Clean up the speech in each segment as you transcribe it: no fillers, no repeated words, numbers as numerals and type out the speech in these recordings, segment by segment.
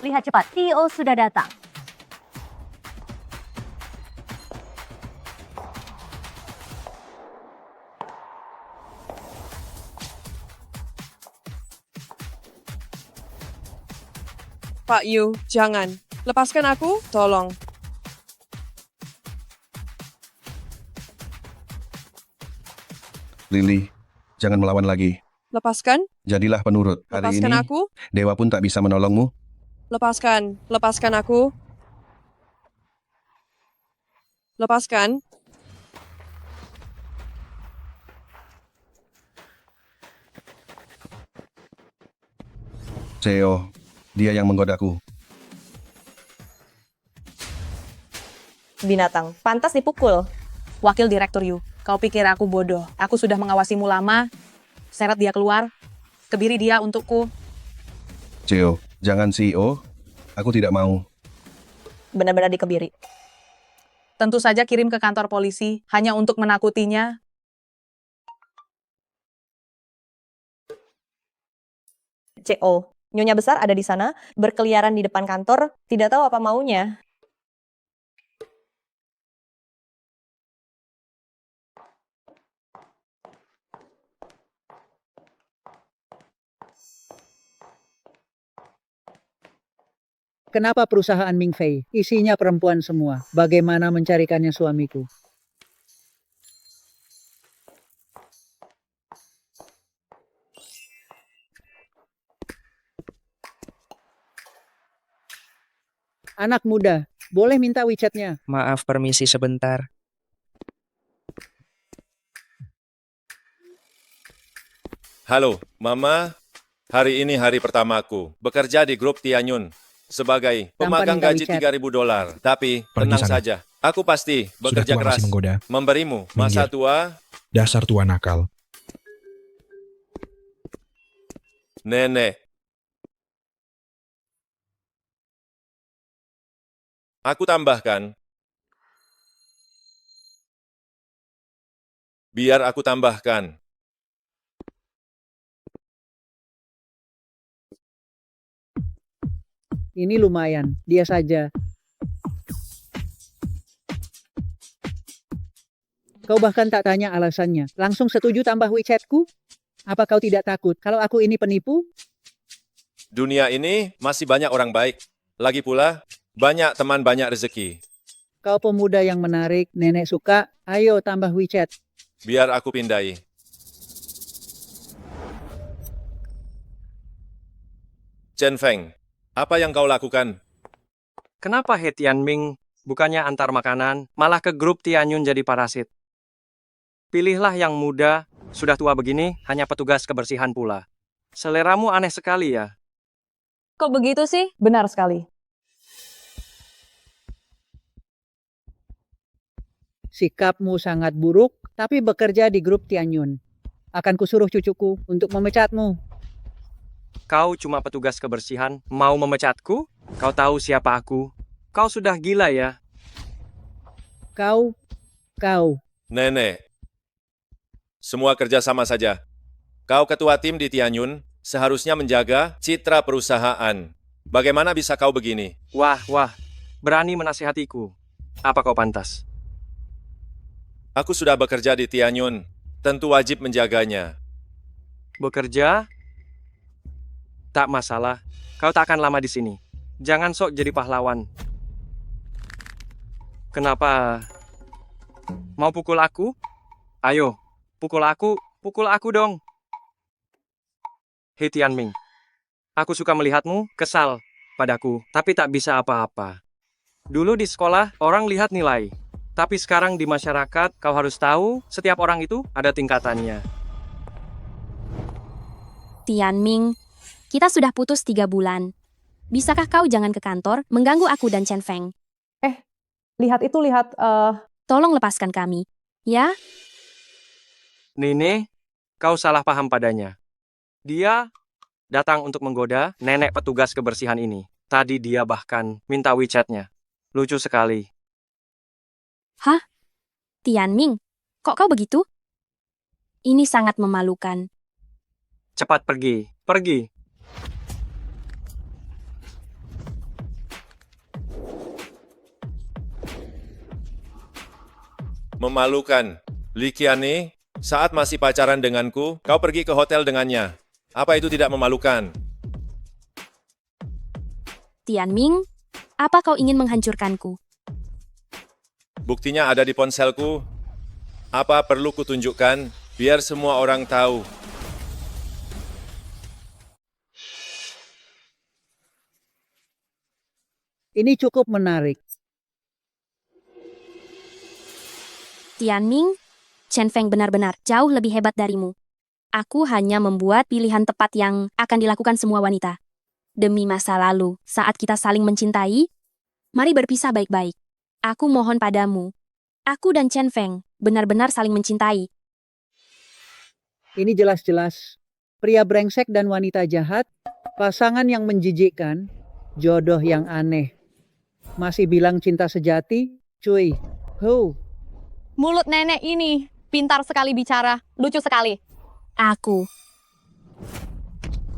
Lihat cepat, CEO sudah datang. Pak Yu, jangan. Lepaskan aku, tolong. Lily, jangan melawan lagi. Lepaskan, Jadilah penurut. Hari lepaskan ini, aku, Dewa pun tak bisa menolongmu. lepaskan aku. Lepaskan. CEO, dia yang menggodaku. Binatang, pantas dipukul. Wakil Direktur Yu, kau pikir aku bodoh? Aku sudah mengawasimu lama. Seret dia keluar. Kebiri dia untukku. CEO, jangan CEO. Aku tidak mau. Benar-benar dikebiri. Tentu saja kirim ke kantor polisi hanya untuk menakutinya. CO, Nyonya besar ada di sana, berkeliaran di depan kantor, tidak tahu apa maunya. Kenapa perusahaan Mingfei? Isinya perempuan semua. Bagaimana mencarikannya suamiku? Anak muda, boleh minta WeChat-nya? Maaf, permisi sebentar. Halo, Mama. Hari ini hari pertamaku. Bekerja di grup Tianyun sebagai pemagang minta gaji WeChat. $3.000. Tapi Pergi tenang sana. saja. Aku pasti Sudah bekerja tua keras. masih menggoda. Memberimu masa Minggir. tua. Dasar tua nakal. Nenek. Aku tambahkan. Biar aku tambahkan. Ini lumayan, dia saja. Kau bahkan tak tanya alasannya. Langsung setuju tambah WeChat-ku? Apa kau tidak takut kalau aku ini penipu? Dunia ini masih banyak orang baik. Lagi pula, banyak teman banyak rezeki. Kau pemuda yang menarik, nenek suka. Ayo tambah WeChat. Biar aku pindai. Chen Feng, apa yang kau lakukan? Kenapa He Tianming bukannya antar makanan, malah ke grup Tianyun jadi parasit? Pilihlah yang muda, sudah tua begini, hanya petugas kebersihan pula. Seleramu aneh sekali ya. Kok begitu sih? Benar sekali. Sikapmu sangat buruk, tapi bekerja di grup Tianyun. Akan kusuruh cucuku untuk memecatmu. Kau cuma petugas kebersihan, mau memecatku? Kau tahu siapa aku? Kau sudah gila ya. Kau. Nenek. Semua kerja sama saja. Kau ketua tim di Tianyun, seharusnya menjaga citra perusahaan. Bagaimana bisa kau begini? Wah, berani menasihatiku. Apa kau pantas? Aku sudah bekerja di Tianyun, tentu wajib menjaganya. Bekerja? Tak masalah, kau tak akan lama di sini. Jangan sok jadi pahlawan. Kenapa? Mau pukul aku? Ayo, pukul aku dong. Hei Tianming, aku suka melihatmu kesal padaku, tapi tak bisa apa-apa. Dulu di sekolah, orang lihat nilai. Tapi sekarang di masyarakat, kau harus tahu, setiap orang itu ada tingkatannya. Tianming, kita sudah putus 3 bulan. Bisakah kau jangan ke kantor, mengganggu aku dan Chen Feng? Lihat, Tolong lepaskan kami. Ya? Nene, kau salah paham padanya. Dia datang untuk menggoda nenek petugas kebersihan ini. Tadi dia bahkan minta WeChat-nya. Lucu sekali. Hah? Tianming, kok kau begitu? Ini sangat memalukan. Cepat pergi. Memalukan. Likiani, saat masih pacaran denganku, kau pergi ke hotel dengannya. Apa itu tidak memalukan? Tianming, apa kau ingin menghancurkanku? Buktinya ada di ponselku. Apa perlu kutunjukkan, biar semua orang tahu. Ini cukup menarik. Tianming, Chen Feng benar-benar jauh lebih hebat darimu. Aku hanya membuat pilihan tepat yang akan dilakukan semua wanita. Demi masa lalu, saat kita saling mencintai, mari berpisah baik-baik. Aku mohon padamu. Aku dan Chen Feng benar-benar saling mencintai. Ini jelas-jelas pria brengsek dan wanita jahat, pasangan yang menjijikkan, jodoh yang aneh. Masih bilang cinta sejati, cuy. Ho. Mulut nenek ini pintar sekali bicara, lucu sekali. Aku.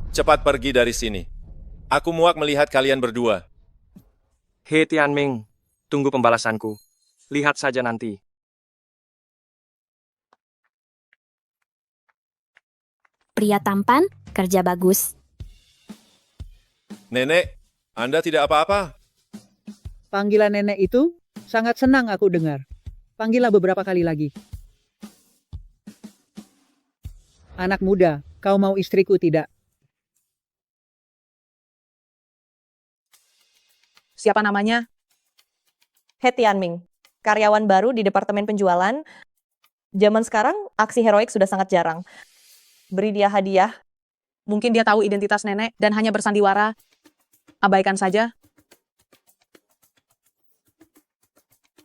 Cepat pergi dari sini. Aku muak melihat kalian berdua. He Tianming, tunggu pembalasanku. Lihat saja nanti. Pria tampan, kerja bagus. Nenek, Anda tidak apa-apa? Panggilan nenek itu sangat senang aku dengar. Panggillah beberapa kali lagi. Anak muda, kau mau istriku tidak? Siapa namanya? He Tianming, karyawan baru di departemen penjualan. Zaman sekarang, aksi heroik sudah sangat jarang. Beri dia hadiah. Mungkin dia tahu identitas nenek dan hanya bersandiwara. Abaikan saja.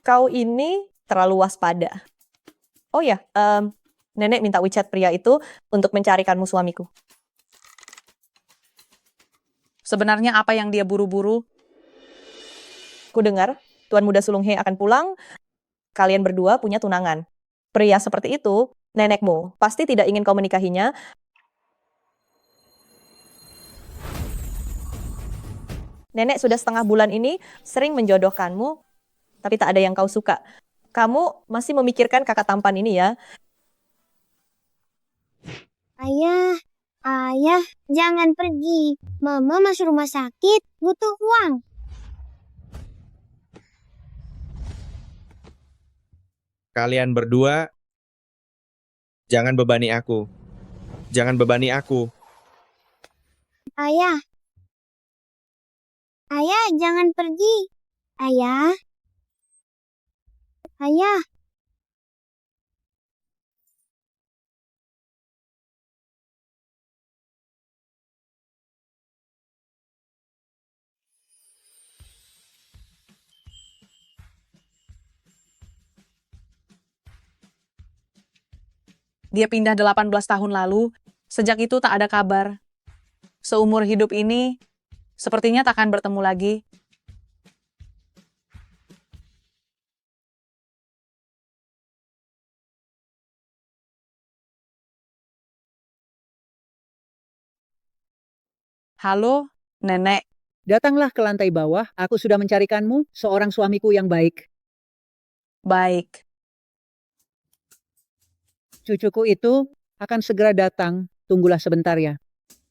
Kau ini terlalu waspada. Oh ya, nenek minta WeChat pria itu untuk mencarikanmu suamiku. Sebenarnya apa yang dia buru-buru? Ku dengar, Tuan Muda Sulung He akan pulang, kalian berdua punya tunangan. Pria seperti itu, nenekmu pasti tidak ingin kau menikahinya. Nenek sudah setengah bulan ini sering menjodohkanmu, tapi tak ada yang kau suka. Kamu masih memikirkan kakak tampan ini ya? Ayah, ayah, jangan pergi. Mama masuk rumah sakit, butuh uang. Kalian berdua, jangan bebani aku. Jangan bebani aku. Ayah. Ayah, jangan pergi. Ayah. Ayah. Dia pindah 18 tahun lalu, sejak itu tak ada kabar. Seumur hidup ini, sepertinya takkan bertemu lagi. Halo, Nenek. Datanglah ke lantai bawah, aku sudah mencarikanmu seorang suamiku yang baik. Baik. Cucuku itu akan segera datang, tunggulah sebentar ya.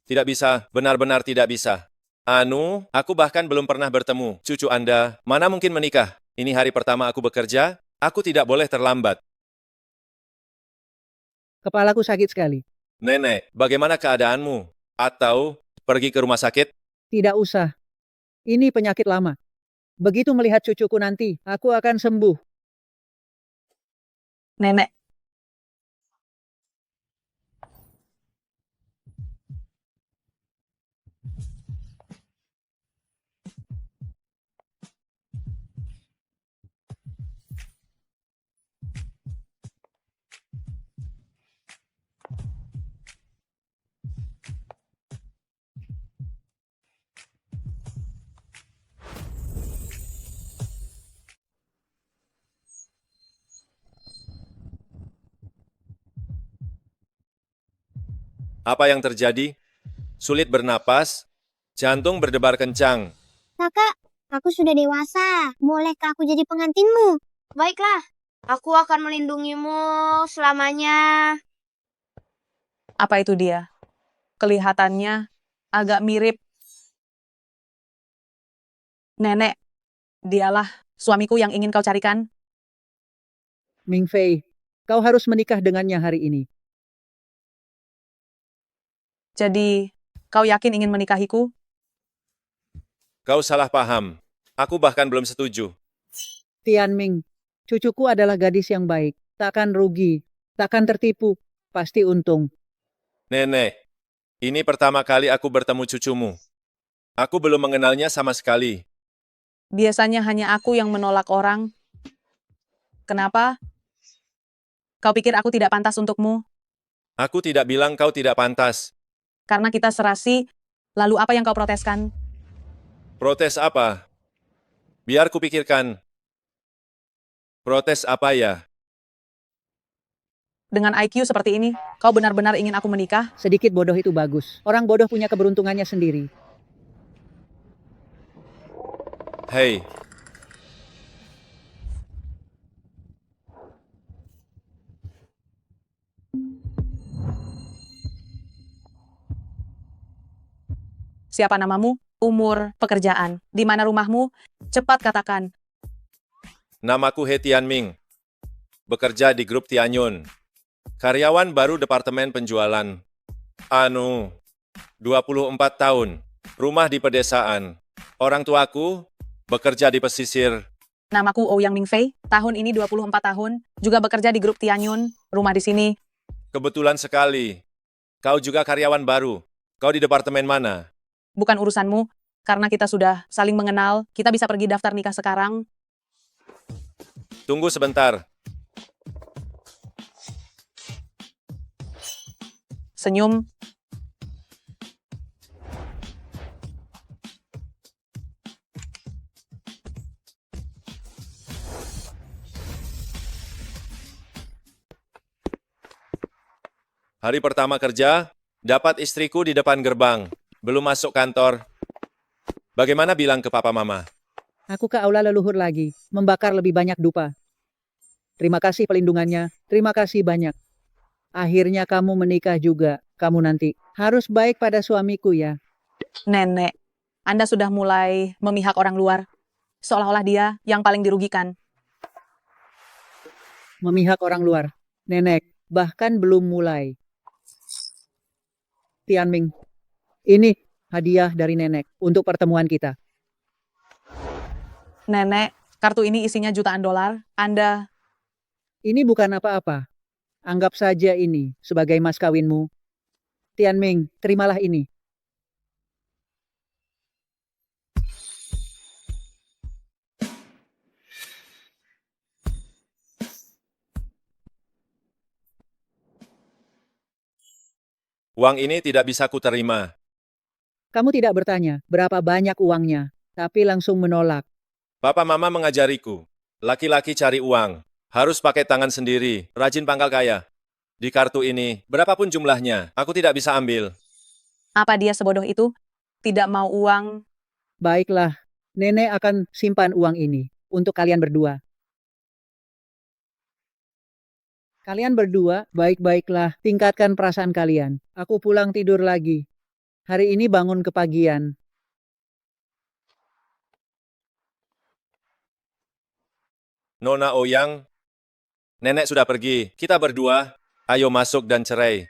Tidak bisa, benar-benar tidak bisa. Anu, aku bahkan belum pernah bertemu. Cucu Anda, mana mungkin menikah? Ini hari pertama aku bekerja, aku tidak boleh terlambat. Kepalaku sakit sekali. Nenek, bagaimana keadaanmu? Atau pergi ke rumah sakit? Tidak usah. Ini penyakit lama. Begitu melihat cucuku nanti, aku akan sembuh. Nenek. Apa yang terjadi? Sulit bernapas, jantung berdebar kencang. Kakak, aku sudah dewasa. Bolehkah aku jadi pengantinmu? Baiklah, Aku akan melindungimu selamanya. Apa itu dia? Kelihatannya agak mirip nenek. Dialah suamiku yang ingin kau carikan. Ming Fei, kau harus menikah dengannya hari ini. Jadi, kau yakin ingin menikahiku? Kau salah paham. Aku bahkan belum setuju. Tian Ming, cucuku adalah gadis yang baik. Takkan rugi, takkan tertipu, pasti untung. Nenek, ini pertama kali aku bertemu cucumu. Aku belum mengenalnya sama sekali. Biasanya hanya aku yang menolak orang. Kenapa? Kau pikir aku tidak pantas untukmu? Aku tidak bilang kau tidak pantas. Karena kita serasi, lalu apa yang kau proteskan? Protes apa? Biar kupikirkan. Protes apa ya? Dengan IQ seperti ini, kau benar-benar ingin aku menikah? Sedikit bodoh itu bagus. Orang bodoh punya keberuntungannya sendiri. Hei, Siapa namamu? Umur, pekerjaan. Di mana rumahmu? Cepat katakan. namaku He Tianming. Bekerja di grup Tianyun. Karyawan baru departemen penjualan. 24 tahun. Rumah di pedesaan. Orang tuaku bekerja di pesisir. Namaku Ouyang Mingfei. Tahun ini 24 tahun. Juga bekerja di grup Tianyun. Rumah di sini. Kebetulan sekali. Kau juga karyawan baru. Kau di departemen mana? Bukan urusanmu. Karena kita sudah saling mengenal. Kita bisa pergi daftar nikah sekarang. Tunggu sebentar. Senyum. Hari pertama kerja, dapat istriku di depan gerbang. Belum masuk kantor. Bagaimana bilang ke papa mama? Aku ke aula leluhur lagi, membakar lebih banyak dupa. Terima kasih pelindungannya, terima kasih banyak. Akhirnya kamu menikah juga, kamu nanti. Harus baik pada suamiku ya. Nenek, Anda sudah mulai memihak orang luar. Seolah-olah dia yang paling dirugikan. Memihak orang luar. Nenek, bahkan belum mulai. Tianming, ini hadiah dari nenek untuk pertemuan kita. Nenek, kartu ini isinya jutaan dolar. Anda, Ini bukan apa-apa. Anggap saja ini sebagai mas kawinmu. Tianming, terimalah ini. Uang ini tidak bisa kuterima. Kamu tidak bertanya berapa banyak uangnya, tapi langsung menolak. Papa mama mengajariku. Laki-laki cari uang. Harus pakai tangan sendiri. Rajin pangkal kaya. Di kartu ini, berapapun jumlahnya, aku tidak bisa ambil. apa dia sebodoh itu? Tidak mau uang. Baiklah, nenek akan simpan uang ini untuk kalian berdua. Kalian berdua, baik-baiklah, tingkatkan perasaan kalian. Aku pulang tidur lagi. Hari ini bangun kepagian. Nona Ouyang, nenek sudah pergi. Kita berdua, ayo masuk dan cerai.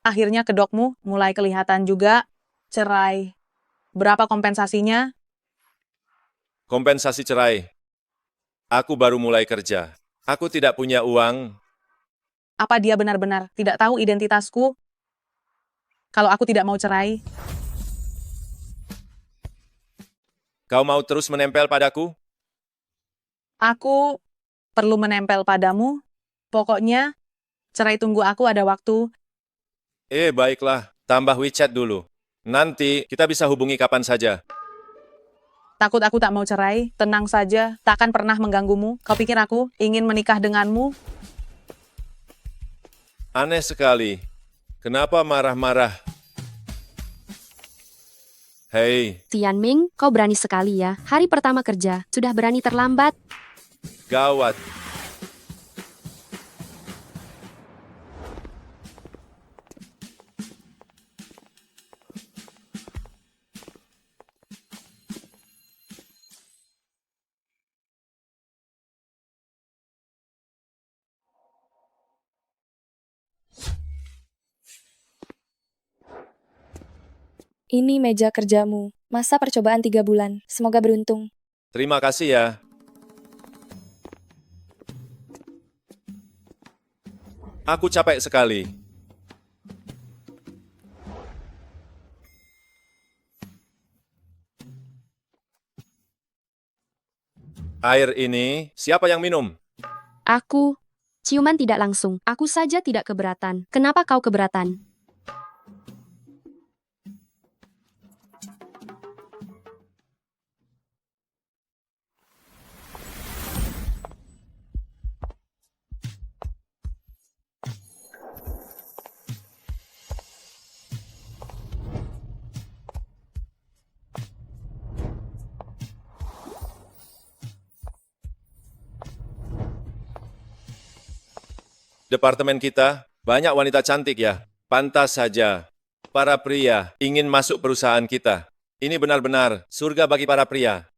Akhirnya kedokmu mulai kelihatan juga. Cerai. Berapa kompensasinya? Kompensasi cerai. Aku baru mulai kerja. Aku tidak punya uang. Apa dia benar-benar tidak tahu identitasku? Kalau aku tidak mau cerai, Kau mau terus menempel padaku? aku perlu menempel padamu. Pokoknya, cerai tunggu aku ada waktu. Baiklah. Tambah WeChat dulu. Nanti kita bisa hubungi kapan saja. Takut aku tak mau cerai, tenang saja, takkan pernah mengganggumu. Kau pikir aku ingin menikah denganmu? Aneh sekali. Kenapa marah-marah? Hei, Tianming, kau berani sekali ya. Hari pertama kerja, sudah berani terlambat. gawat. Ini meja kerjamu. Masa percobaan 3 bulan. Semoga beruntung. Terima kasih ya. Aku capek sekali. Air ini, siapa yang minum? Aku. Ciuman tidak langsung. Aku saja tidak keberatan. Kenapa kau keberatan? Departemen kita banyak wanita cantik ya. Pantas saja para pria ingin masuk perusahaan kita. Ini benar-benar surga bagi para pria.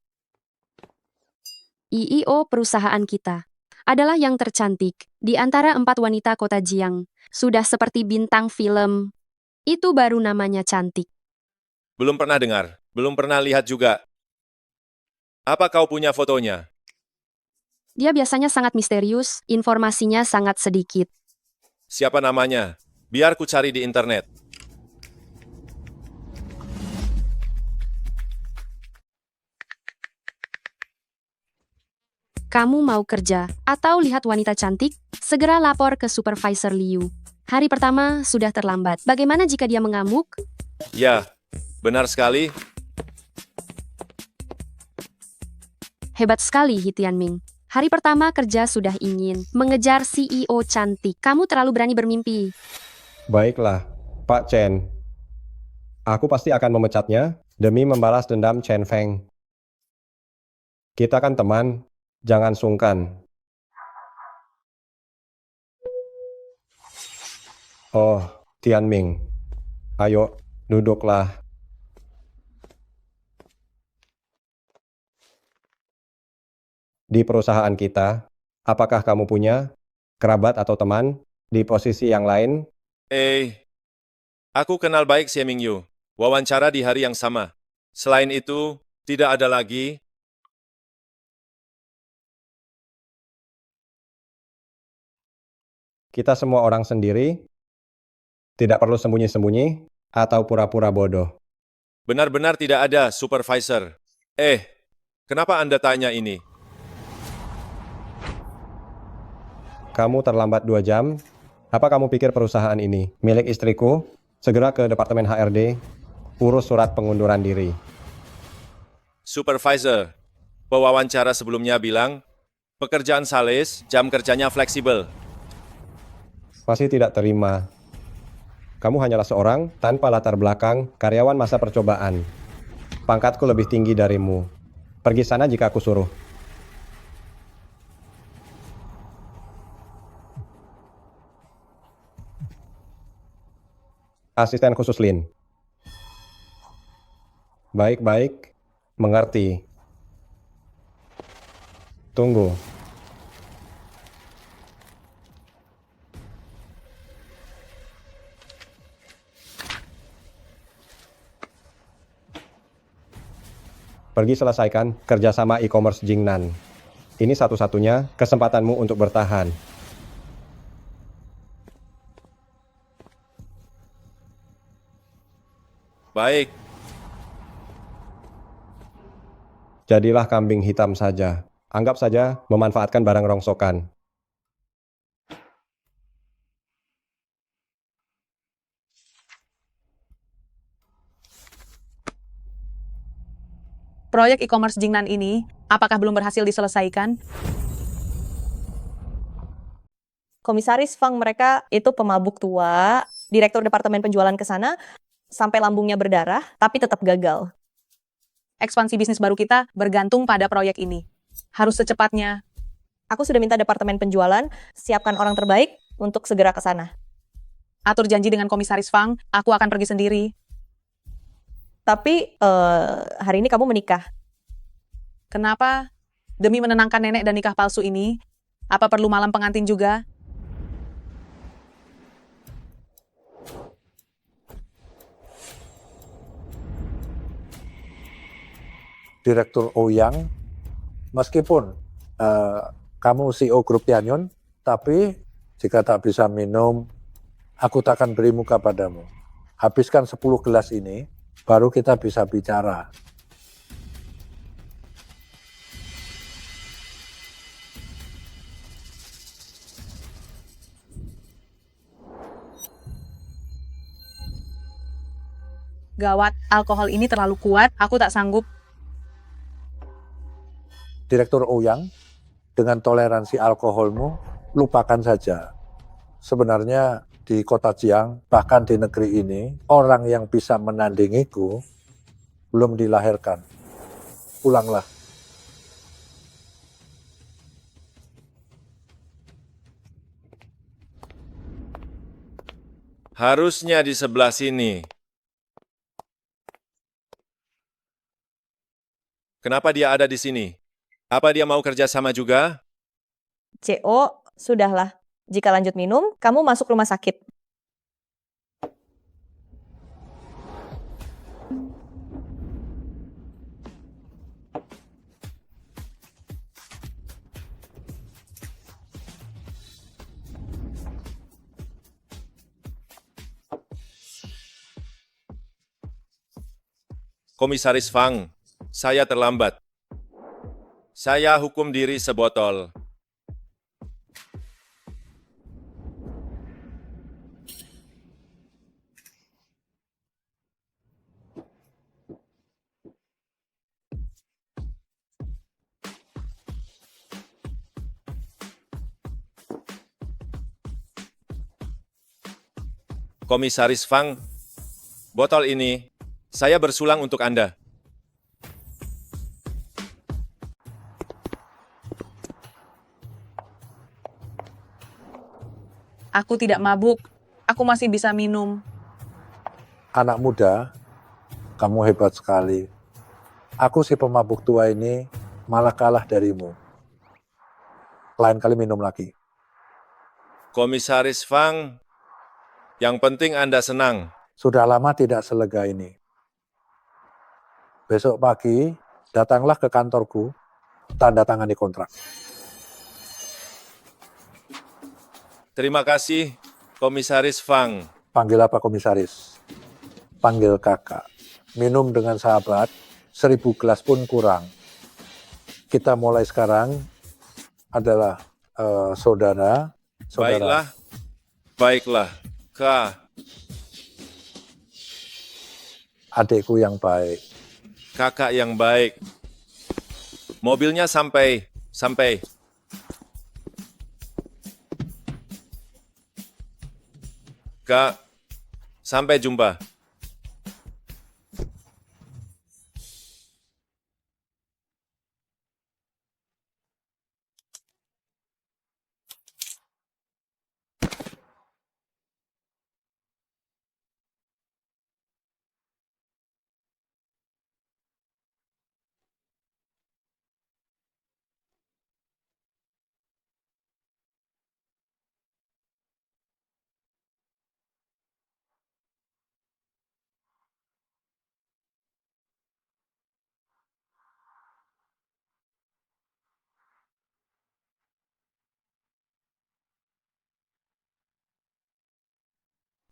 IIO perusahaan kita adalah yang tercantik di antara 4 wanita kota Jiang. Sudah seperti bintang film. Itu baru namanya cantik. Belum pernah dengar, belum pernah lihat juga. Apa kau punya fotonya? Dia biasanya sangat misterius, informasinya sangat sedikit. Siapa namanya? Biar ku cari di internet. Kamu mau kerja atau lihat wanita cantik? Segera lapor ke Supervisor Liu. Hari pertama sudah terlambat. Bagaimana jika dia mengamuk? Ya, benar sekali. Hebat sekali, He Tianming. Hari pertama kerja sudah ingin mengejar CEO cantik. Kamu terlalu berani bermimpi. Baiklah, Pak Chen. Aku pasti akan memecatnya demi membalas dendam Chen Feng. Kita kan teman, jangan sungkan. Oh, Tianming. Ayo, duduklah. Di perusahaan kita, apakah kamu punya kerabat atau teman di posisi yang lain? Aku kenal baik Xie Mingyu. Wawancara di hari yang sama. Selain itu, tidak ada lagi. Kita semua orang sendiri, tidak perlu sembunyi-sembunyi atau pura-pura bodoh. Benar-benar tidak ada supervisor. Kenapa Anda tanya ini? Kamu terlambat 2 jam. Apa kamu pikir perusahaan ini milik istriku? Segera ke Departemen HRD, urus surat pengunduran diri. Supervisor, pewawancara sebelumnya bilang, pekerjaan sales, jam kerjanya fleksibel. Pasti tidak terima. Kamu hanyalah seorang tanpa latar belakang karyawan masa percobaan. Pangkatku lebih tinggi darimu. Pergi sana jika aku suruh. Asisten khusus Lin. Baik-baik, mengerti. Tunggu. Pergi selesaikan kerjasama e-commerce Jingnan. Ini satu-satunya kesempatanmu untuk bertahan. Baik. Jadilah kambing hitam saja. Anggap saja memanfaatkan barang rongsokan. Proyek e-commerce Jingnan ini, apakah belum berhasil diselesaikan? Komisaris Fang mereka itu pemabuk tua, direktur departemen penjualan ke sana, sampai lambungnya berdarah, tapi tetap gagal. Ekspansi bisnis baru kita bergantung pada proyek ini. Harus secepatnya. Aku sudah minta departemen penjualan, siapkan orang terbaik untuk segera ke sana. Atur janji dengan Komisaris Fang, aku akan pergi sendiri. Tapi, hari ini kamu menikah. Kenapa? Demi menenangkan nenek dan nikah palsu ini, apa perlu malam pengantin juga? Direktur Ouyang, meskipun kamu CEO Grup Tianyun, tapi jika tak bisa minum, aku tak akan beri muka padamu. Habiskan 10 gelas ini, baru kita bisa bicara. Gawat, alkohol ini terlalu kuat, aku tak sanggup. Direktur Ouyang, dengan toleransi alkoholmu, lupakan saja. Sebenarnya di kota Jiang, bahkan di negeri ini, orang yang bisa menandingiku belum dilahirkan. Pulanglah. Harusnya di sebelah sini. Kenapa dia ada di sini? Apa dia mau kerja sama juga? CO, sudahlah. Jika lanjut minum, kamu masuk rumah sakit. Komisaris Fang, saya terlambat. Saya hukum diri sebotol. Komisaris Fang, botol ini saya bersulang untuk Anda. Aku tidak mabuk, aku masih bisa minum. Anak muda, kamu hebat sekali. Aku si pemabuk tua ini malah kalah darimu. Lain kali minum lagi. Komisaris Fang, yang penting Anda senang. Sudah lama tidak selega ini. Besok pagi, datanglah ke kantorku, tanda tangani kontrak. Terima kasih, Komisaris Fang. Panggil apa komisaris? Panggil kakak. Minum dengan sahabat, 1000 gelas pun kurang. Kita mulai sekarang adalah saudara. Baiklah, baiklah, Kak. Adikku yang baik. Kakak yang baik. Mobilnya sampai. Kak, sampai jumpa.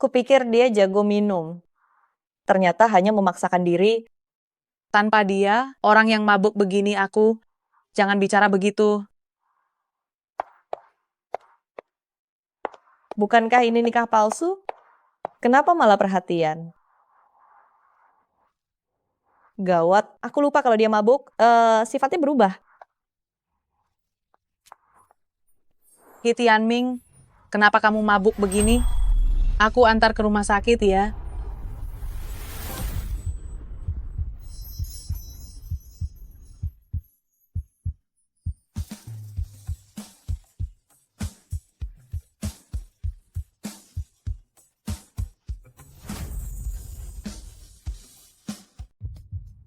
Kupikir dia jago minum. Ternyata hanya memaksakan diri. Tanpa dia, orang yang mabuk begini aku, jangan bicara begitu. Bukankah ini nikah palsu? Kenapa malah perhatian? Gawat, aku lupa kalau dia mabuk, sifatnya berubah. He Tianming, kenapa kamu mabuk begini? Aku antar ke rumah sakit ya.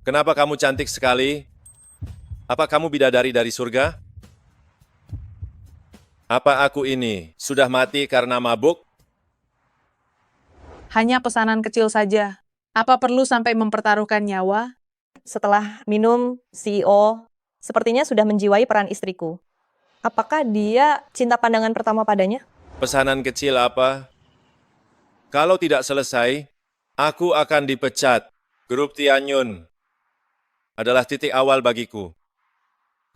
Kenapa kamu cantik sekali? Apa kamu bidadari dari surga? Apa aku ini sudah mati karena mabuk? Hanya pesanan kecil saja. Apa perlu sampai mempertaruhkan nyawa? setelah minum, CEO sepertinya sudah menjiwai peran istriku. Apakah dia cinta pandangan pertama padanya? Pesanan kecil apa? Kalau tidak selesai, aku akan dipecat. Grup Tianyun adalah titik awal bagiku.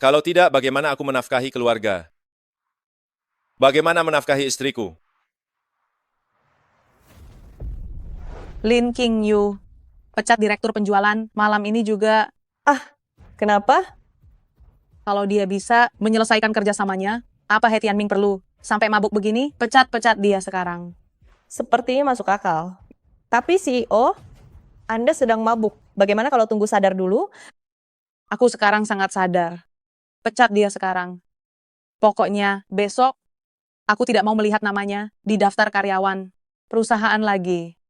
Kalau tidak, bagaimana aku menafkahi keluarga? Bagaimana menafkahi istriku? Lin King Yu, pecat direktur penjualan malam ini juga. Kenapa? Kalau dia bisa menyelesaikan kerjasamanya, apa He Tianming perlu? Sampai mabuk begini, pecat-pecat dia sekarang. Sepertinya masuk akal. Tapi CEO, Anda sedang mabuk. Bagaimana kalau tunggu sadar dulu? Aku sekarang sangat sadar. Pecat dia sekarang. Pokoknya besok, aku tidak mau melihat namanya di daftar karyawan perusahaan lagi.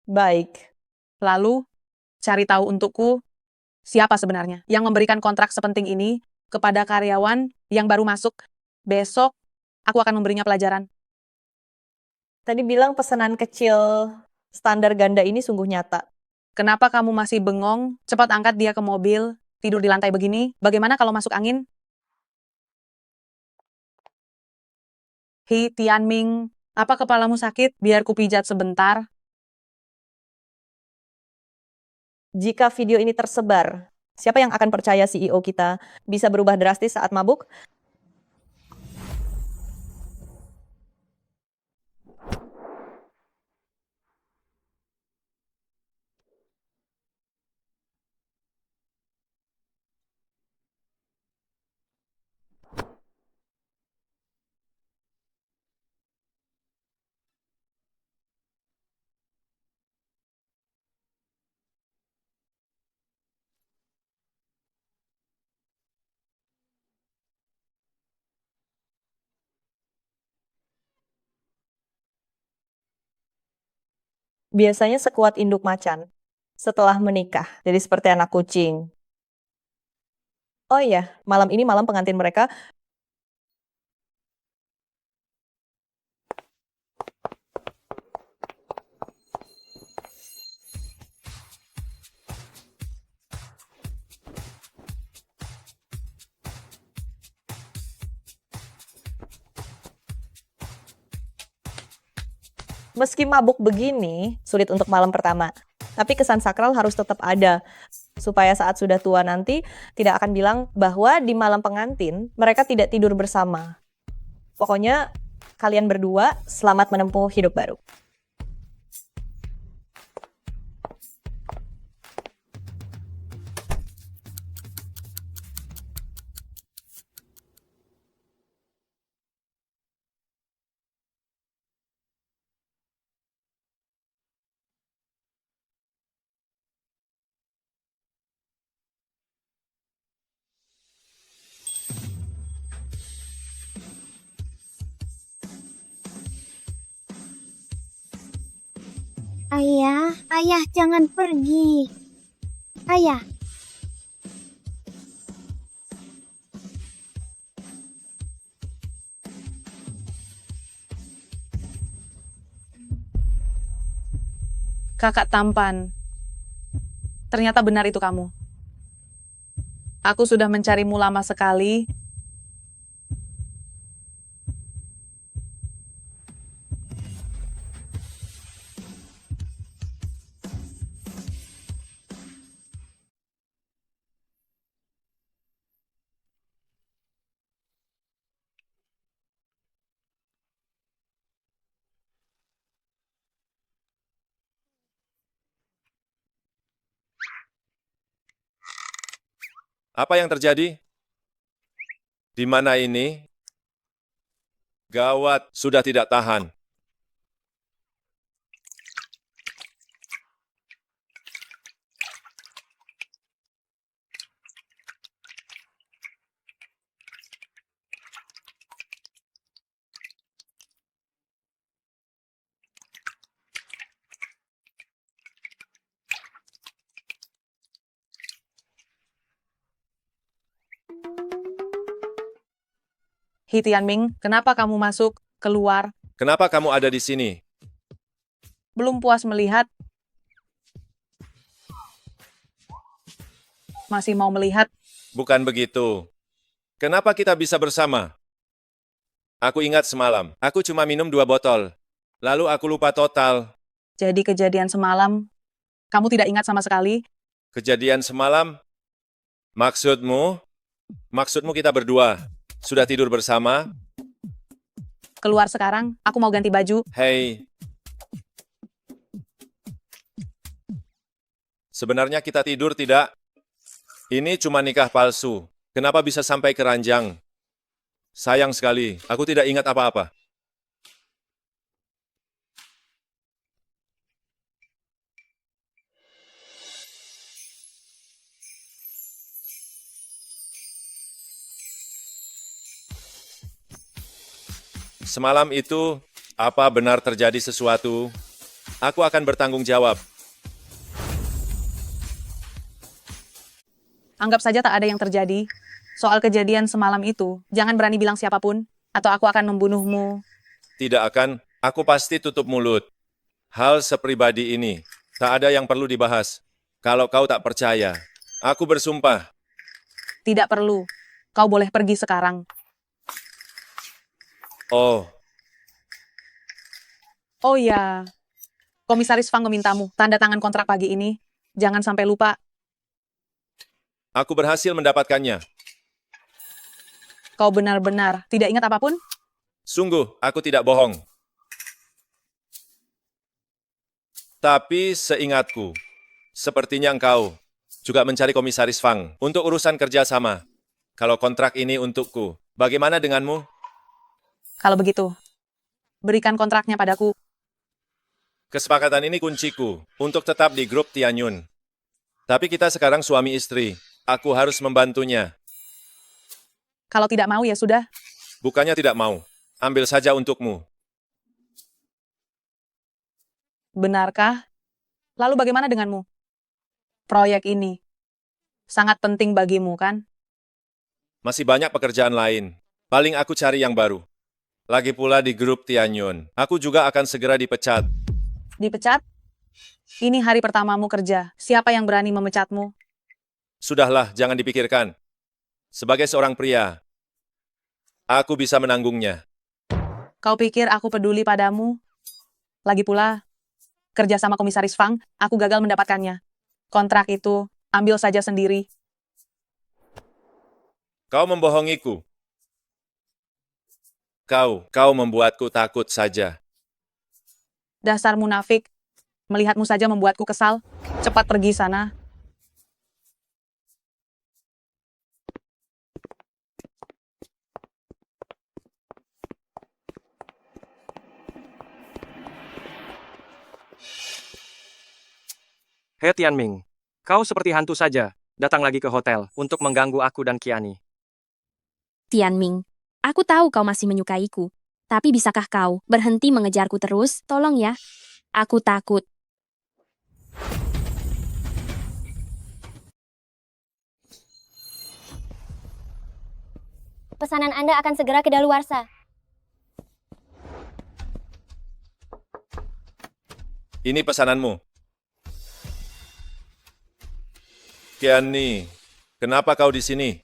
Baik. Lalu, cari tahu untukku siapa sebenarnya yang memberikan kontrak sepenting ini kepada karyawan yang baru masuk. Besok, aku akan memberinya pelajaran. Tadi bilang pesanan kecil standar ganda ini sungguh nyata. Kenapa kamu masih bengong? Cepat angkat dia ke mobil, tidur di lantai begini. Bagaimana kalau masuk angin? He Tianming, apa kepalamu sakit? Biar ku pijat sebentar. Jika video ini tersebar, siapa yang akan percaya CEO kita bisa berubah drastis saat mabuk? Biasanya sekuat induk macan setelah menikah, jadi seperti anak kucing. Oh iya, malam ini malam pengantin mereka. Meski mabuk begini, sulit untuk malam pertama. Tapi kesan sakral harus tetap ada, supaya saat sudah tua nanti tidak akan bilang bahwa di malam pengantin mereka tidak tidur bersama. Pokoknya kalian berdua selamat menempuh hidup baru. Ayah, ayah jangan pergi. Ayah. Kakak tampan. Ternyata benar itu kamu. Aku sudah mencarimu lama sekali. Apa yang terjadi? Di mana ini? Gawat, sudah tidak tahan. He Tianming, kenapa kamu masuk, keluar? Kenapa kamu ada di sini? Belum puas melihat? masih mau melihat. Bukan begitu. Kenapa kita bisa bersama? Aku ingat semalam, aku cuma minum 2 botol. Lalu aku lupa total. Jadi kejadian semalam, kamu tidak ingat sama sekali? Kejadian semalam? Maksudmu? Maksudmu kita berdua sudah tidur bersama? Keluar sekarang, aku mau ganti baju. Hei. Sebenarnya kita tidur tidak? Ini cuma nikah palsu. Kenapa bisa sampai ke ranjang? Sayang sekali, aku tidak ingat apa-apa. Semalam itu, apa benar terjadi sesuatu? Aku akan bertanggung jawab. Anggap saja tak ada yang terjadi. Soal kejadian semalam itu, jangan berani bilang siapapun, atau aku akan membunuhmu. Tidak akan, aku pasti tutup mulut. Hal sepribadi ini, tak ada yang perlu dibahas. Kalau kau tak percaya, aku bersumpah. Tidak perlu. Kau boleh pergi sekarang. Oh, Oh ya, Komisaris Fang memintamu tanda tangan kontrak pagi ini. Jangan sampai lupa. aku berhasil mendapatkannya. Kau benar-benar tidak ingat apapun? Sungguh, aku tidak bohong. Tapi seingatku, sepertinya engkau juga mencari Komisaris Fang untuk urusan kerjasama. Kalau kontrak ini untukku, bagaimana denganmu? Kalau begitu, berikan kontraknya padaku. Kesepakatan ini kunciku untuk tetap di grup Tianyun. Tapi kita sekarang suami istri. Aku harus membantunya. Kalau tidak mau ya sudah. Bukannya tidak mau. Ambil saja untukmu. Benarkah? Lalu bagaimana denganmu? Proyek ini sangat penting bagimu, kan? Masih banyak pekerjaan lain. Paling aku cari yang baru. Lagi pula di grup Tianyun. Aku juga akan segera dipecat. Dipecat? Ini hari pertamamu kerja. Siapa yang berani memecatmu? Sudahlah, jangan dipikirkan. Sebagai seorang pria, aku bisa menanggungnya. Kau pikir aku peduli padamu? Lagi pula, kerja sama Komisaris Fang, aku gagal mendapatkannya. Kontrak itu, ambil saja sendiri. Kau membohongiku. Kau membuatku takut saja. Dasar munafik. Melihatmu saja membuatku kesal. Cepat pergi sana. He Tianming, kau seperti hantu saja, datang lagi ke hotel untuk mengganggu aku dan Kiani. Tianming, aku tahu kau masih menyukaiku. Tapi bisakah kau berhenti mengejarku terus? Tolong ya. Aku takut. Pesanan Anda akan segera kedaluarsa. Ini pesananmu. Kiani, kenapa kau di sini?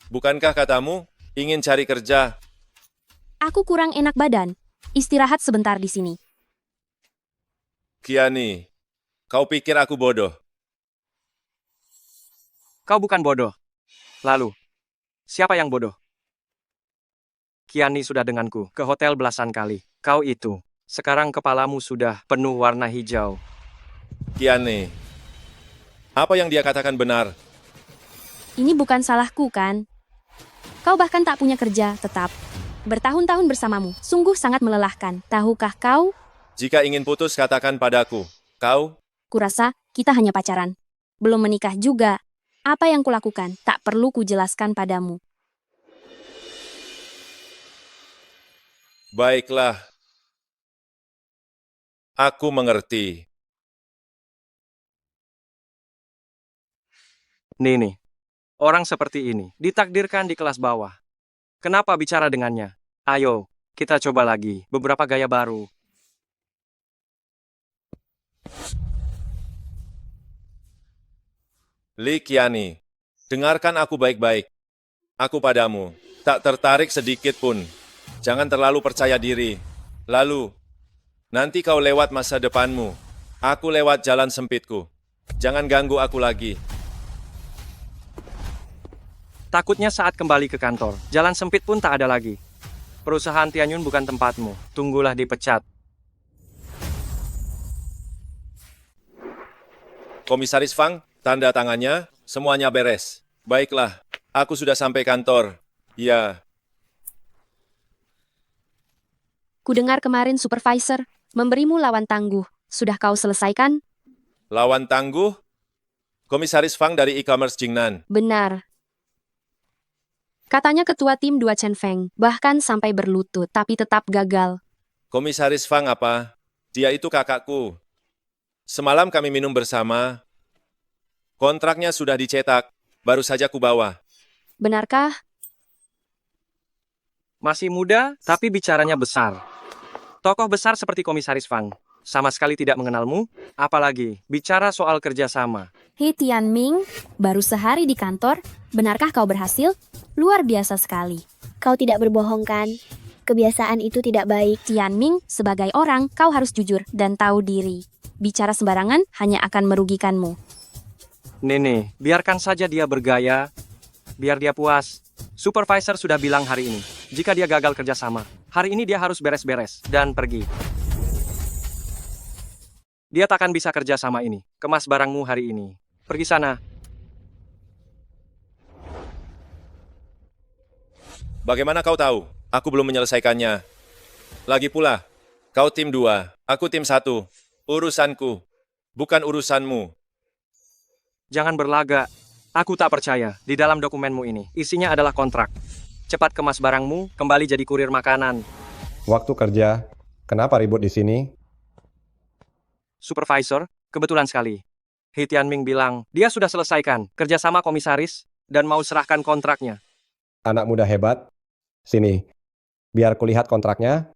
Bukankah katamu ingin cari kerja? Aku kurang enak badan. Istirahat sebentar di sini. Kiani, kau pikir aku bodoh? Kau bukan bodoh. Lalu, siapa yang bodoh? Kiani sudah denganku ke hotel belasan kali. Kau itu, sekarang kepalamu sudah penuh warna hijau. Kiani, apa yang dia katakan benar? Ini bukan salahku, kan? Kau bahkan tak punya kerja tetap. Bertahun-tahun bersamamu, sungguh sangat melelahkan. Tahukah kau? Jika ingin putus, katakan padaku. Kau? Kurasa kita hanya pacaran. Belum menikah juga. Apa yang kulakukan tak perlu kujelaskan padamu. Baiklah. Aku mengerti. Nih, orang seperti ini ditakdirkan di kelas bawah. Kenapa bicara dengannya? Ayo, kita coba lagi beberapa gaya baru. Li Kiani, Dengarkan aku baik-baik. Aku padamu, tak tertarik sedikit pun. Jangan terlalu percaya diri. Lalu, nanti kau lewat masa depanmu. Aku lewat jalan sempitku. Jangan ganggu aku lagi. Takutnya saat kembali ke kantor, jalan sempit pun tak ada lagi. Perusahaan Tianyun bukan tempatmu. Tunggulah dipecat. Komisaris Fang, tanda tangannya, semuanya beres. Baiklah, aku sudah sampai kantor. Ya, Kudengar kemarin supervisor memberimu lawan tangguh. Sudah kau selesaikan? lawan tangguh? Komisaris Fang dari e-commerce Jingnan. Benar. Katanya ketua tim 2 Chen Feng, bahkan sampai berlutut, tapi tetap gagal. Komisaris Fang apa? Dia itu kakakku. Semalam kami minum bersama. Kontraknya sudah dicetak. Baru saja kubawa. Benarkah? Masih muda, tapi bicaranya besar. Tokoh besar seperti Komisaris Fang sama sekali tidak mengenalmu, apalagi bicara soal kerjasama. Hei Tianming, baru sehari di kantor, benarkah kau berhasil? Luar biasa sekali. Kau tidak berbohong kan? Kebiasaan itu tidak baik. Tianming, sebagai orang, kau harus jujur dan tahu diri. Bicara sembarangan hanya akan merugikanmu. Nene, biarkan saja dia bergaya, biar dia puas. Supervisor sudah bilang hari ini, jika dia gagal kerjasama, hari ini dia harus beres-beres dan pergi. Dia takkan bisa kerja sama ini. Kemas barangmu hari ini. Pergi sana. Bagaimana kau tahu? Aku belum menyelesaikannya. Lagi pula, kau tim 2, aku tim 1. Urusanku, bukan urusanmu. Jangan berlagak. Aku tak percaya. Di dalam dokumenmu ini, isinya adalah kontrak. Cepat kemas barangmu, kembali jadi kurir makanan. Waktu kerja, kenapa ribut di sini? Supervisor, kebetulan sekali. He Tianming bilang, dia sudah selesaikan kerjasama komisaris dan mau serahkan kontraknya. Anak muda hebat. Sini, biar kulihat kontraknya.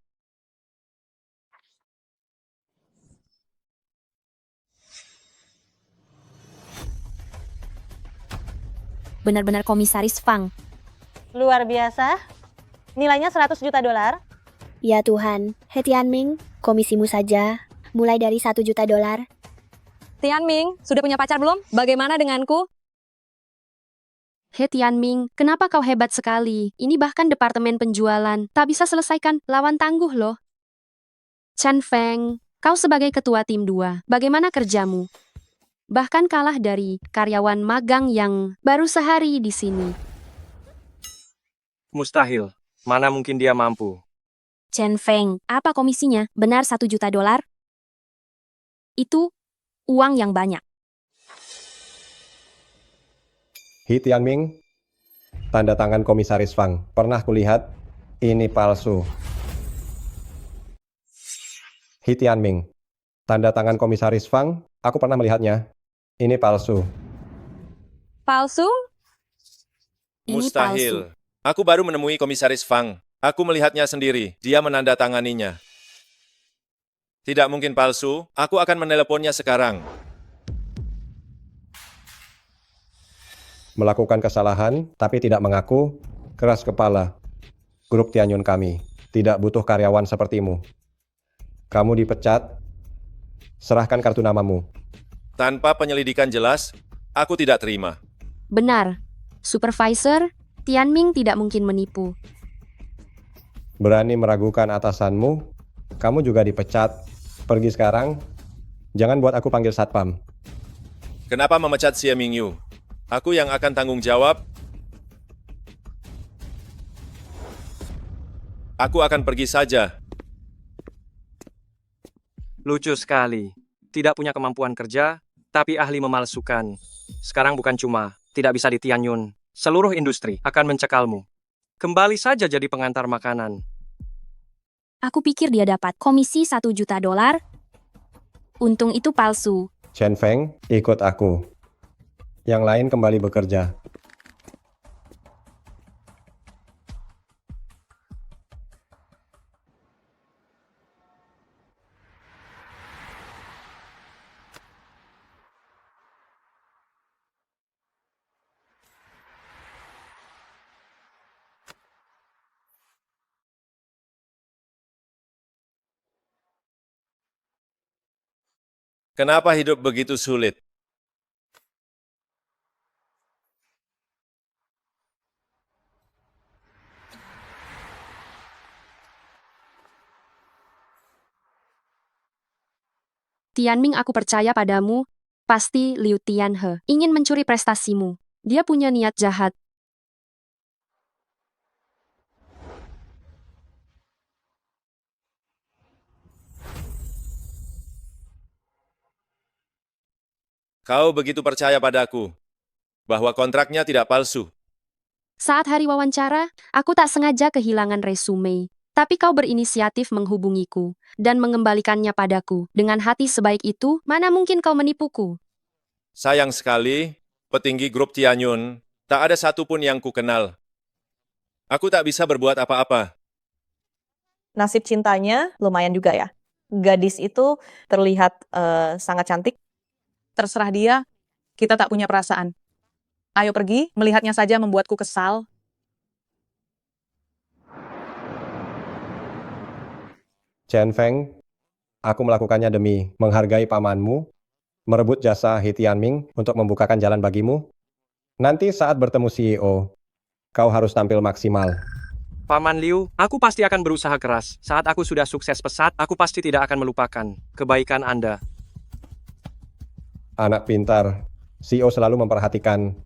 Benar-benar Komisaris Fang. Luar biasa. Nilainya 100 juta dolar. Ya Tuhan, He Tianming, komisimu saja. Mulai dari 1 juta dolar. Tianming, sudah punya pacar belum? Bagaimana denganku? He Tianming, kenapa kau hebat sekali? Ini bahkan departemen penjualan. Tak bisa selesaikan, lawan tangguh loh. Chen Feng, kau sebagai ketua tim 2, bagaimana kerjamu? Bahkan kalah dari karyawan magang yang baru sehari di sini. Mustahil. Mana mungkin dia mampu. Chen Feng, apa komisinya? Benar 1 juta dolar? Itu uang yang banyak. He Tianming, tanda tangan Komisaris Fang. Pernah kulihat, ini palsu. He Tianming, tanda tangan Komisaris Fang, aku pernah melihatnya. Ini palsu. Palsu? Ini Mustahil. Aku baru menemui Komisaris Fang. Aku melihatnya sendiri. Dia menandatanganinya. Tidak mungkin palsu. Aku akan meneleponnya sekarang. Melakukan kesalahan, tapi tidak mengaku, keras kepala. Grup Tianyun kami tidak butuh karyawan sepertimu. Kamu dipecat, serahkan kartu namamu. Tanpa penyelidikan jelas, aku tidak terima. Benar. Supervisor, Tianming tidak mungkin menipu. Berani meragukan atasanmu, kamu juga dipecat. Pergi sekarang, jangan buat aku panggil satpam. Kenapa memecat Xie Mingyu? Aku yang akan tanggung jawab. Aku akan pergi saja. Lucu sekali. Tidak punya kemampuan kerja, tapi ahli memalsukan. Sekarang bukan cuma tidak bisa di Tianyun, seluruh industri akan mencekalmu. Kembali saja jadi pengantar makanan. Aku pikir dia dapat komisi 1 juta dolar. Untung itu palsu. Chen Feng, ikut aku. Yang lain kembali bekerja. Kenapa hidup begitu sulit? Tianming, aku percaya padamu. Pasti Liu Tianhe ingin mencuri prestasimu. Dia punya niat jahat. Kau begitu percaya padaku bahwa kontraknya tidak palsu. Saat hari wawancara, aku tak sengaja kehilangan resume. Tapi kau berinisiatif menghubungiku dan mengembalikannya padaku. Dengan hati sebaik itu, mana mungkin kau menipuku? Sayang sekali, petinggi grup Tianyun, tak ada satupun yang kukenal. Aku tak bisa berbuat apa-apa. Nasib cintanya lumayan juga ya. Gadis itu terlihat sangat cantik. Terserah dia, kita tak punya perasaan. Ayo pergi, melihatnya saja membuatku kesal. Chen Feng, aku melakukannya demi menghargai pamanmu, merebut jasa He Tianming untuk membukakan jalan bagimu. Nanti saat bertemu CEO, kau harus tampil maksimal. Paman Liu, aku pasti akan berusaha keras. Saat aku sudah sukses pesat, aku pasti tidak akan melupakan kebaikan Anda. Anak pintar, CEO selalu memperhatikan.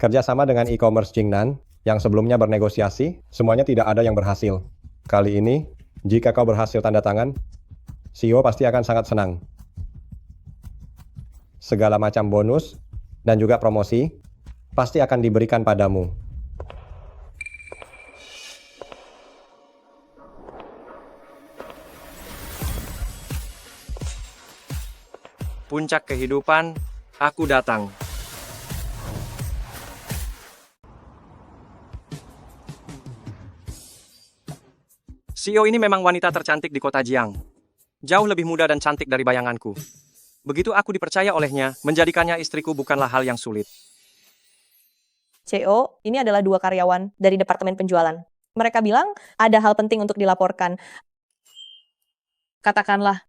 Kerjasama dengan e-commerce Jingnan, yang sebelumnya bernegosiasi, semuanya tidak ada yang berhasil. Kali ini, jika kau berhasil tanda tangan, CEO pasti akan sangat senang. Segala macam bonus dan juga promosi pasti akan diberikan padamu. Puncak kehidupan, aku datang. CEO ini memang wanita tercantik di kota Jiang. Jauh lebih muda dan cantik dari bayanganku. Begitu aku dipercaya olehnya, menjadikannya istriku bukanlah hal yang sulit. CEO, ini adalah 2 karyawan dari departemen penjualan. Mereka bilang ada hal penting untuk dilaporkan. Katakanlah,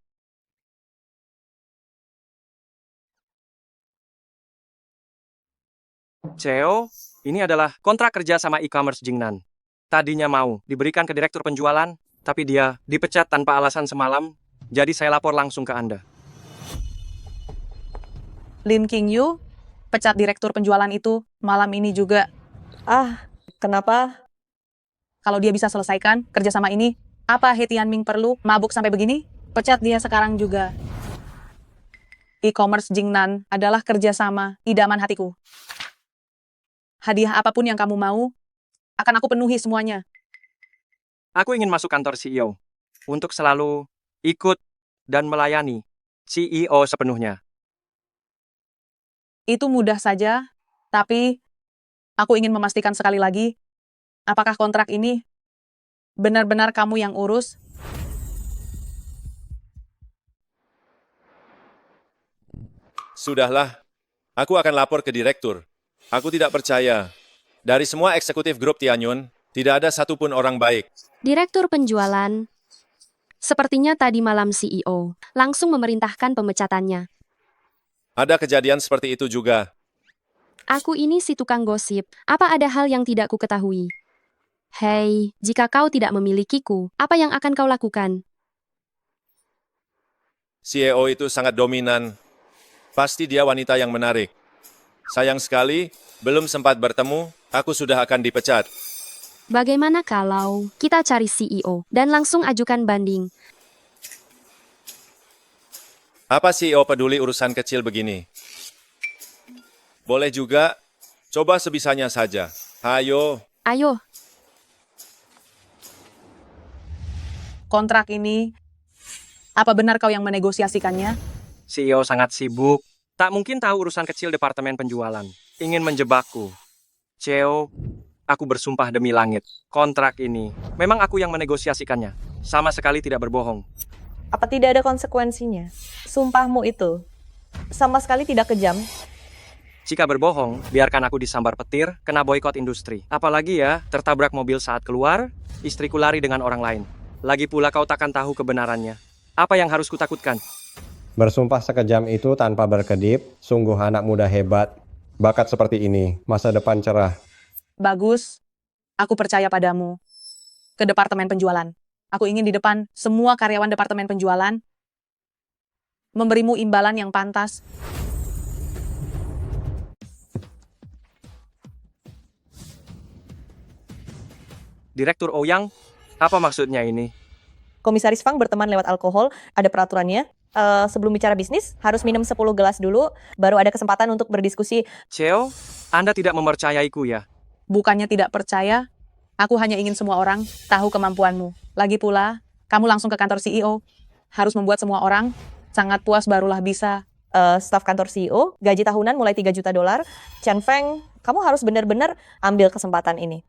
CEO, ini adalah kontrak kerja sama e-commerce Jingnan. Tadinya mau diberikan ke direktur penjualan, tapi dia dipecat tanpa alasan semalam, jadi saya lapor langsung ke Anda. Lin Qingyu, pecat direktur penjualan itu malam ini juga. Kenapa? Kalau dia bisa selesaikan kerjasama ini, apa He Tianming perlu mabuk sampai begini? Pecat dia sekarang juga. E-commerce Jingnan adalah kerjasama idaman hatiku. Hadiah apapun yang kamu mau, akan aku penuhi semuanya. Aku ingin masuk kantor CEO untuk selalu ikut dan melayani CEO sepenuhnya. Itu mudah saja, tapi aku ingin memastikan sekali lagi, apakah kontrak ini benar-benar kamu yang urus? Sudahlah, aku akan lapor ke direktur. Aku tidak percaya. Dari semua eksekutif grup Tianyun, tidak ada satupun orang baik. Direktur penjualan. Sepertinya tadi malam CEO langsung memerintahkan pemecatannya. Ada kejadian seperti itu juga. Aku ini si tukang gosip. Apa ada hal yang tidak ku ketahui? Hei, jika kau tidak memilikiku, apa yang akan kau lakukan? CEO itu sangat dominan. Pasti dia wanita yang menarik. Sayang sekali, belum sempat bertemu, aku sudah akan dipecat. Bagaimana kalau kita cari CEO dan langsung ajukan banding? Apa CEO peduli urusan kecil begini? Boleh juga, coba sebisanya saja. Hayo. Ayo, Kontrak ini, apa benar kau yang menegosiasikannya? CEO sangat sibuk. Tak mungkin tahu urusan kecil departemen penjualan. Ingin menjebakku. CEO, aku bersumpah demi langit. Kontrak ini, memang aku yang menegosiasikannya. Sama sekali tidak berbohong. Apa tidak ada konsekuensinya? Sumpahmu itu sama sekali tidak kejam. Jika berbohong, biarkan aku disambar petir, kena boikot industri. Apalagi ya, tertabrak mobil saat keluar, istriku lari dengan orang lain. Lagi pula kau takkan tahu kebenarannya. Apa yang harus kutakutkan? Bersumpah sekejam itu tanpa berkedip, sungguh anak muda hebat. Bakat seperti ini, masa depan cerah. Bagus, aku percaya padamu. Ke departemen penjualan. Aku ingin di depan semua karyawan departemen penjualan memberimu imbalan yang pantas. Direktur Ouyang, apa maksudnya ini? Komisaris Fang berteman lewat alkohol, ada peraturannya. Sebelum bicara bisnis, harus minum 10 gelas dulu, baru ada kesempatan untuk berdiskusi. Cheo, Anda tidak mempercayaiku ya? Bukannya tidak percaya, aku hanya ingin semua orang tahu kemampuanmu. Lagi pula, kamu langsung ke kantor CEO. Harus membuat semua orang sangat puas barulah bisa. Staf kantor CEO, gaji tahunan mulai 3 juta dolar. Chen Feng, kamu harus benar-benar ambil kesempatan ini.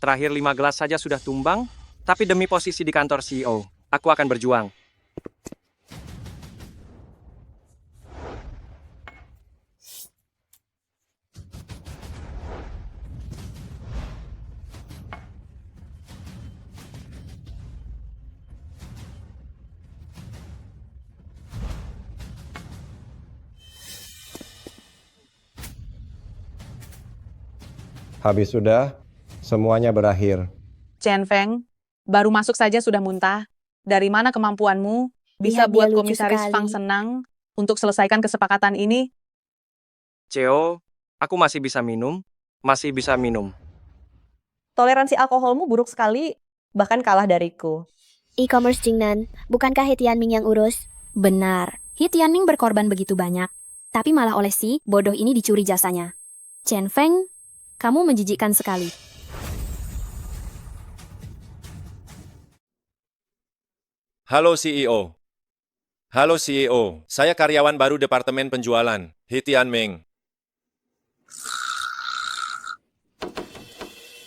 Terakhir 5 gelas saja sudah tumbang, tapi demi posisi di kantor CEO, aku akan berjuang. Habis sudah, semuanya berakhir. Chen Feng, baru masuk saja sudah muntah. Dari mana kemampuanmu bisa Lihat dia buat lucu komisaris sekali. Fang senang untuk selesaikan kesepakatan ini? Cheo, aku masih bisa minum, masih bisa minum. Toleransi alkoholmu buruk sekali, bahkan kalah dariku. E-commerce Jingnan, bukankah He Tianming yang urus? Benar, He Tianming berkorban begitu banyak. Tapi malah oleh si bodoh ini dicuri jasanya. Chen Feng, kamu menjijikkan sekali. Halo CEO. Halo CEO, saya karyawan baru Departemen Penjualan, He Tianming.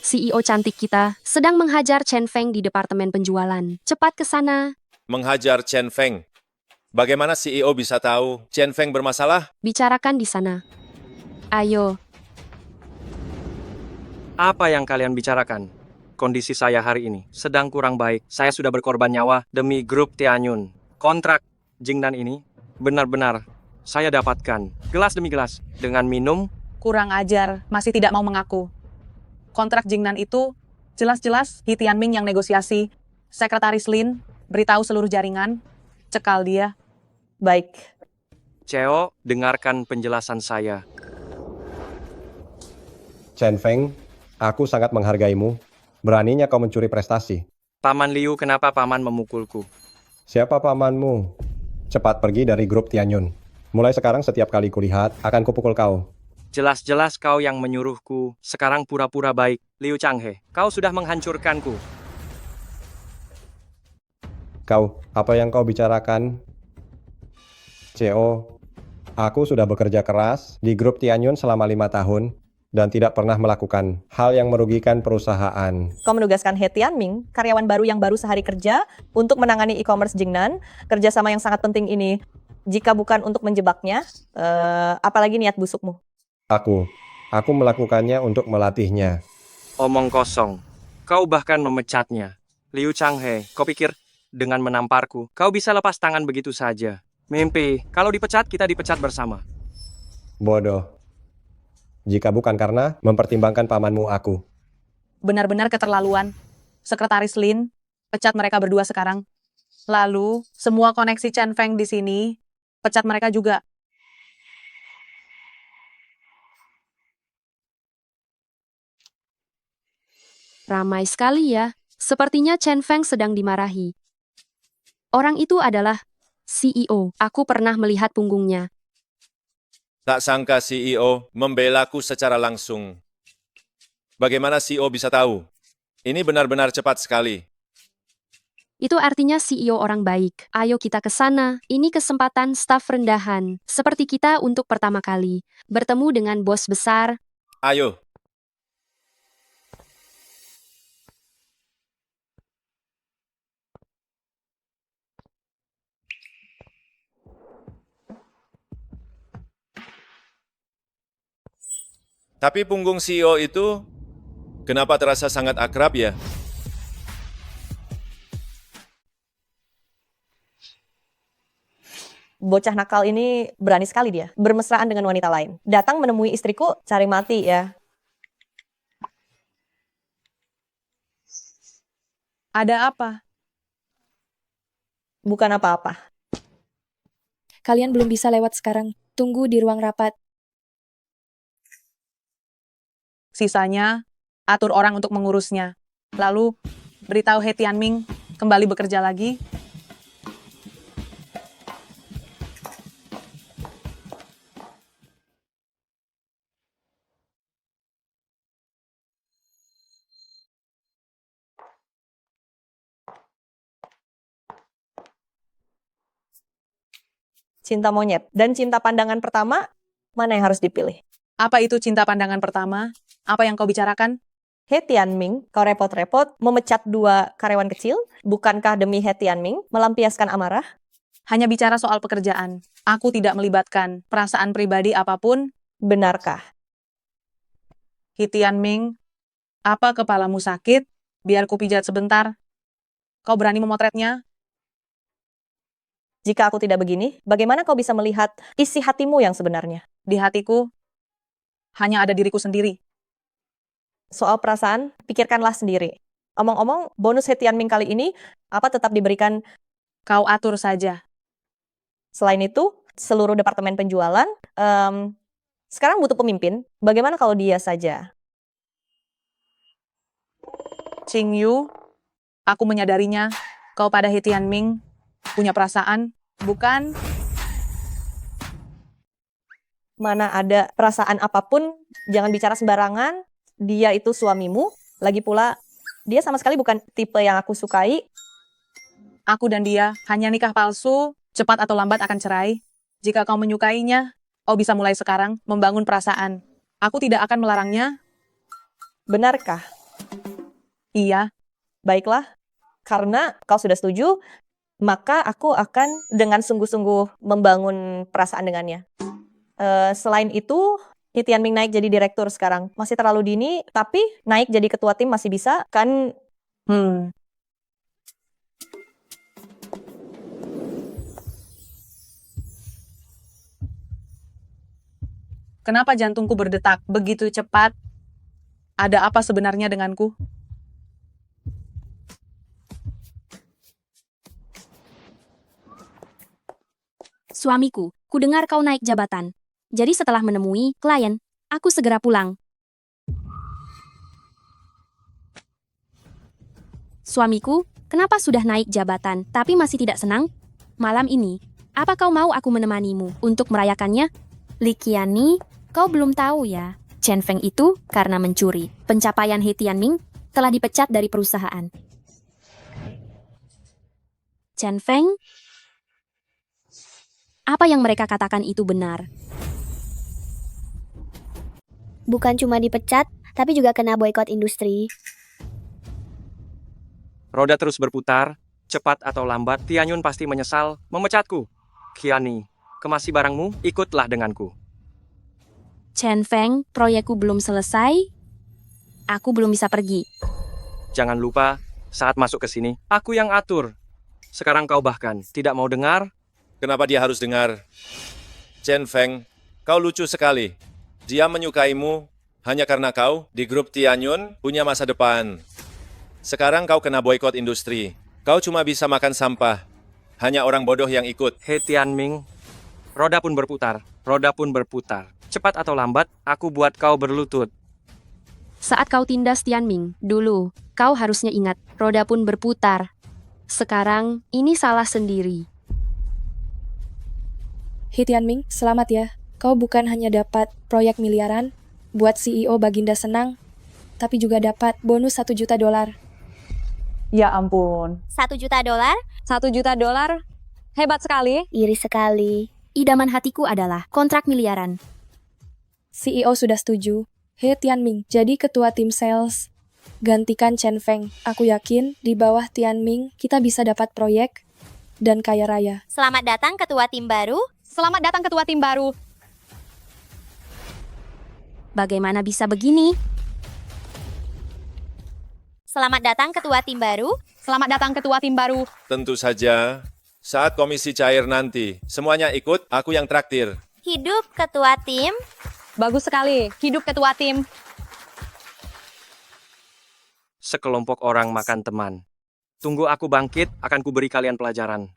CEO cantik kita sedang menghajar Chen Feng di departemen penjualan. Cepat ke sana. Menghajar Chen Feng. Bagaimana CEO bisa tahu Chen Feng bermasalah? Bicarakan di sana. Ayo. Apa yang kalian bicarakan? Kondisi saya hari ini sedang kurang baik. Saya sudah berkorban nyawa demi grup Tianyun. Kontrak Jingnan ini benar-benar saya dapatkan. Gelas demi gelas. Dengan minum, Kurang ajar, masih tidak mau mengaku. Kontrak Jingnan itu jelas-jelas He Tianming yang negosiasi. Sekretaris Lin beritahu seluruh jaringan, cekal dia. Baik. Cheo, dengarkan penjelasan saya. Chen Feng, aku sangat menghargaimu. Beraninya kau mencuri prestasi. Paman Liu, kenapa paman memukulku? Siapa pamanmu? Cepat pergi dari grup Tianyun. Mulai sekarang setiap kali kulihat, akan kupukul kau. Jelas-jelas kau yang menyuruhku. Sekarang pura-pura baik. Liu Changhe, kau sudah menghancurkanku. Kau, apa yang kau bicarakan? CEO, aku sudah bekerja keras di grup Tianyun selama 5 tahun dan tidak pernah melakukan hal yang merugikan perusahaan. Kau menugaskan He Tianming, karyawan baru yang baru sehari kerja, untuk menangani e-commerce Jingnan. Kerjasama yang sangat penting ini. Jika bukan untuk menjebaknya, apalagi niat busukmu? Aku melakukannya untuk melatihnya. Omong kosong. Kau bahkan memecatnya. Liu Changhe, kau pikir dengan menamparku, kau bisa lepas tangan begitu saja? Mimpi, kalau dipecat, kita dipecat bersama. Bodoh. Jika bukan karena mempertimbangkan pamanmu aku. Benar-benar keterlaluan. Sekretaris Lin, pecat mereka berdua sekarang. Lalu, semua koneksi Chen Feng di sini, pecat mereka juga. Ramai sekali ya. Sepertinya Chen Feng sedang dimarahi. Orang itu adalah CEO. Aku pernah melihat punggungnya. Tak sangka CEO membelaku secara langsung. Bagaimana CEO bisa tahu? Ini benar-benar cepat sekali. Itu artinya CEO orang baik. Ayo kita ke sana. Ini kesempatan staf rendahan. Seperti kita untuk pertama kali. Bertemu dengan bos besar. Ayo. Tapi punggung CEO itu kenapa terasa sangat akrab ya? bocah nakal ini berani sekali dia bermesraan dengan wanita lain. Datang menemui istriku, cari mati ya. Ada apa? Bukan apa-apa. Kalian belum bisa lewat sekarang. Tunggu di ruang rapat. Sisanya, atur orang untuk mengurusnya. Lalu, beritahu He Tianming kembali bekerja lagi. Cinta monyet dan cinta pandangan pertama, mana yang harus dipilih? Apa itu cinta pandangan pertama? Apa yang kau bicarakan? He Tianming, kau repot-repot memecat 2 karyawan kecil? Bukankah demi He Tianming melampiaskan amarah? Hanya bicara soal pekerjaan. Aku tidak melibatkan perasaan pribadi apapun. Benarkah? He Tianming, apa kepalamu sakit? Biar ku pijat sebentar. Kau berani memotretnya? Jika aku tidak begini, bagaimana kau bisa melihat isi hatimu yang sebenarnya? Di hatiku, hanya ada diriku sendiri. Soal perasaan, pikirkanlah sendiri. Omong-omong, bonus He Tianming kali ini, apa tetap diberikan? Kau atur saja. Selain itu, seluruh departemen penjualan, sekarang butuh pemimpin. Bagaimana kalau dia saja? Qing Yu, aku menyadarinya, kau pada He Tianming punya perasaan, bukan? Mana ada perasaan apapun, jangan bicara sembarangan. Dia itu suamimu, lagi pula dia sama sekali bukan tipe yang aku sukai. Aku dan dia hanya nikah palsu, cepat atau lambat akan cerai. Jika kau menyukainya, kau bisa mulai sekarang membangun perasaan. Aku tidak akan melarangnya. Benarkah? Iya. Baiklah, karena kau sudah setuju, maka aku akan dengan sungguh-sungguh membangun perasaan dengannya. Selain itu, He Tianming naik jadi direktur sekarang. Masih terlalu dini, tapi naik jadi ketua tim masih bisa, kan? Kenapa jantungku berdetak begitu cepat? Ada apa sebenarnya denganku? Suamiku, kudengar kau naik jabatan. Jadi setelah menemui klien, aku segera pulang. Suamiku, kenapa sudah naik jabatan tapi masih tidak senang? Malam ini, apa kau mau aku menemanimu untuk merayakannya? Likiani, kau belum tahu ya. Chen Feng itu karena mencuri. Pencapaian He Tianming telah dipecat dari perusahaan. Chen Feng? Apa yang mereka katakan itu benar? Bukan cuma dipecat, tapi juga kena boikot industri. Roda terus berputar, cepat atau lambat, Tianyun pasti menyesal memecatku. Qiani, kemasi barangmu, ikutlah denganku. Chen Feng, proyekku belum selesai. Aku belum bisa pergi. Jangan lupa, saat masuk ke sini, aku yang atur. Sekarang kau bahkan tidak mau dengar. Kenapa dia harus dengar? Chen Feng, kau lucu sekali. Dia menyukaimu hanya karena kau di grup Tianyun punya masa depan. Sekarang kau kena boikot industri. Kau cuma bisa makan sampah. Hanya orang bodoh yang ikut. He Tianming, roda pun berputar, roda pun berputar. Cepat atau lambat, aku buat kau berlutut. Saat kau tindas Tianming, dulu, kau harusnya ingat, roda pun berputar. Sekarang, ini salah sendiri. He Tianming, selamat ya. Kau bukan hanya dapat proyek miliaran, buat CEO Baginda senang, tapi juga dapat bonus $1 juta. Ya ampun. $1 juta? $1 juta? Hebat sekali. Iri sekali. Idaman hatiku adalah kontrak miliaran. CEO sudah setuju. He Tianming, jadi ketua tim sales. Gantikan Chen Feng. Aku yakin di bawah Tianming kita bisa dapat proyek dan kaya raya. Selamat datang ketua tim baru. Selamat datang ketua tim baru. Bagaimana bisa begini? Selamat datang ketua tim baru. Selamat datang ketua tim baru. Tentu saja, Saat komisi cair nanti, semuanya ikut, aku yang traktir. Hidup ketua tim. Bagus sekali. Hidup ketua tim. Sekelompok orang makan teman. Tunggu aku bangkit, akan kuberi kalian pelajaran.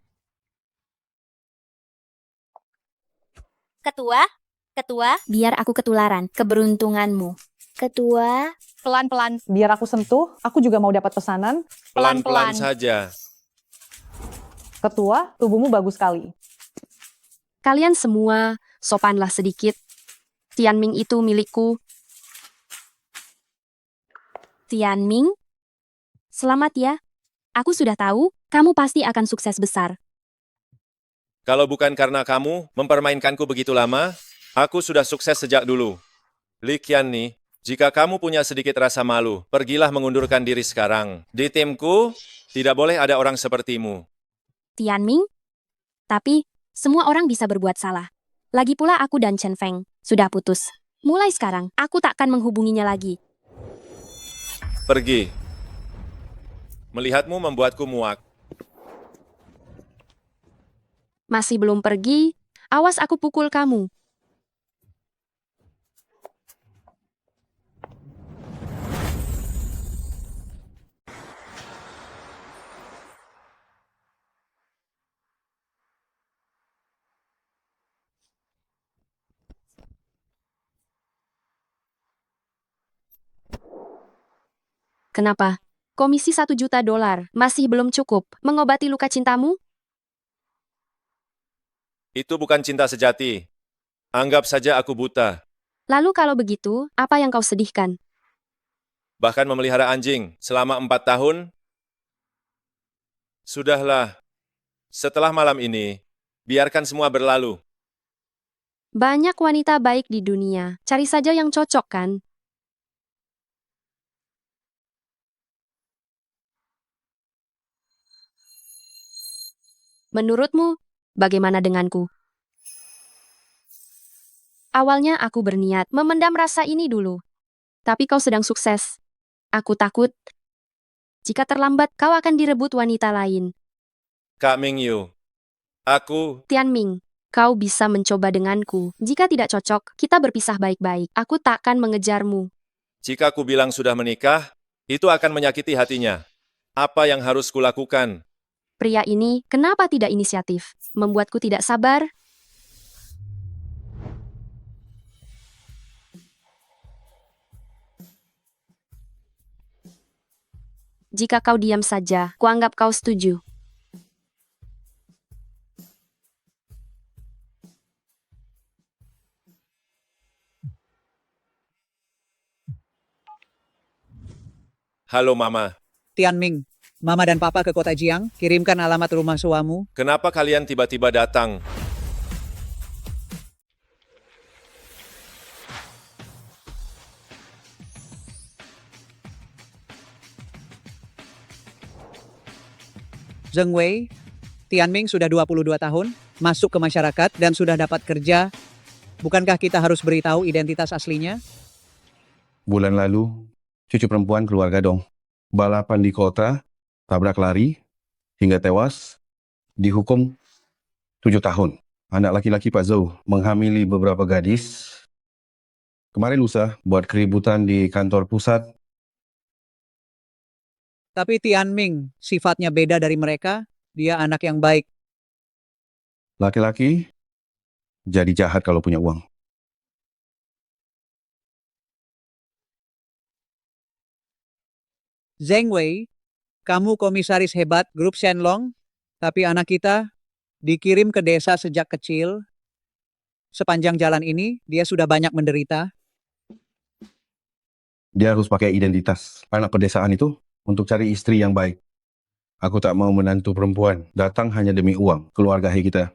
Ketua. Biar aku ketularan keberuntunganmu. Ketua, Pelan-pelan. Biar aku sentuh, aku juga mau dapat pesanan. Pelan-pelan saja. Ketua, tubuhmu bagus sekali. Kalian semua sopanlah sedikit. Tianming itu milikku. Tianming, selamat ya. Aku sudah tahu, kamu pasti akan sukses besar. Kalau bukan karena kamu mempermainkanku begitu lama, aku sudah sukses sejak dulu. Li Qianni, jika kamu punya sedikit rasa malu, pergilah mengundurkan diri sekarang. Di timku, tidak boleh ada orang sepertimu. Tianming, tapi semua orang bisa berbuat salah. Lagi pula aku dan Chen Feng sudah putus. Mulai sekarang, aku takkan menghubunginya lagi. Pergi. Melihatmu membuatku muak. Masih belum pergi, awas aku pukul kamu. Kenapa? Komisi $1 juta masih belum cukup mengobati luka cintamu? Itu bukan cinta sejati. Anggap saja aku buta. Lalu kalau begitu, apa yang kau sedihkan? Bahkan memelihara anjing selama 4 tahun. Sudahlah. Setelah malam ini, biarkan semua berlalu. Banyak wanita baik di dunia, cari saja yang cocok kan? Menurutmu, bagaimana denganku? Awalnya aku berniat memendam rasa ini dulu. Tapi kau sedang sukses. Aku takut. Jika terlambat, kau akan direbut wanita lain. Kak Mingyu, aku... Tianming, kau bisa mencoba denganku. Jika tidak cocok, kita berpisah baik-baik. Aku takkan mengejarmu. Jika aku bilang sudah menikah, itu akan menyakiti hatinya. Apa yang harus kulakukan? Pria ini kenapa tidak inisiatif? Membuatku tidak sabar. Jika kau diam saja, kuanggap kau setuju. Halo Mama, Tianming, Mama dan Papa ke kota Jiang, kirimkan alamat rumah suamu. kenapa kalian tiba-tiba datang? Zheng Wei, Tianming sudah 22 tahun, masuk ke masyarakat dan sudah dapat kerja. Bukankah kita harus beritahu identitas aslinya? Bulan lalu, cucu perempuan keluarga dong. Balapan di kota, tabrak lari, hingga tewas, dihukum 7 tahun. Anak laki-laki Pak Zhou menghamili beberapa gadis. Kemarin lusa buat keributan di kantor pusat. Tapi Tianming sifatnya beda dari mereka, dia anak yang baik. Laki-laki jadi jahat kalau punya uang. Zheng Wei, kamu komisaris hebat grup Shenlong, tapi anak kita dikirim ke desa sejak kecil. Sepanjang jalan ini, dia sudah banyak menderita. Dia harus pakai identitas anak pedesaan itu untuk cari istri yang baik. Aku tak mau menantu perempuan datang hanya demi uang keluarga kita.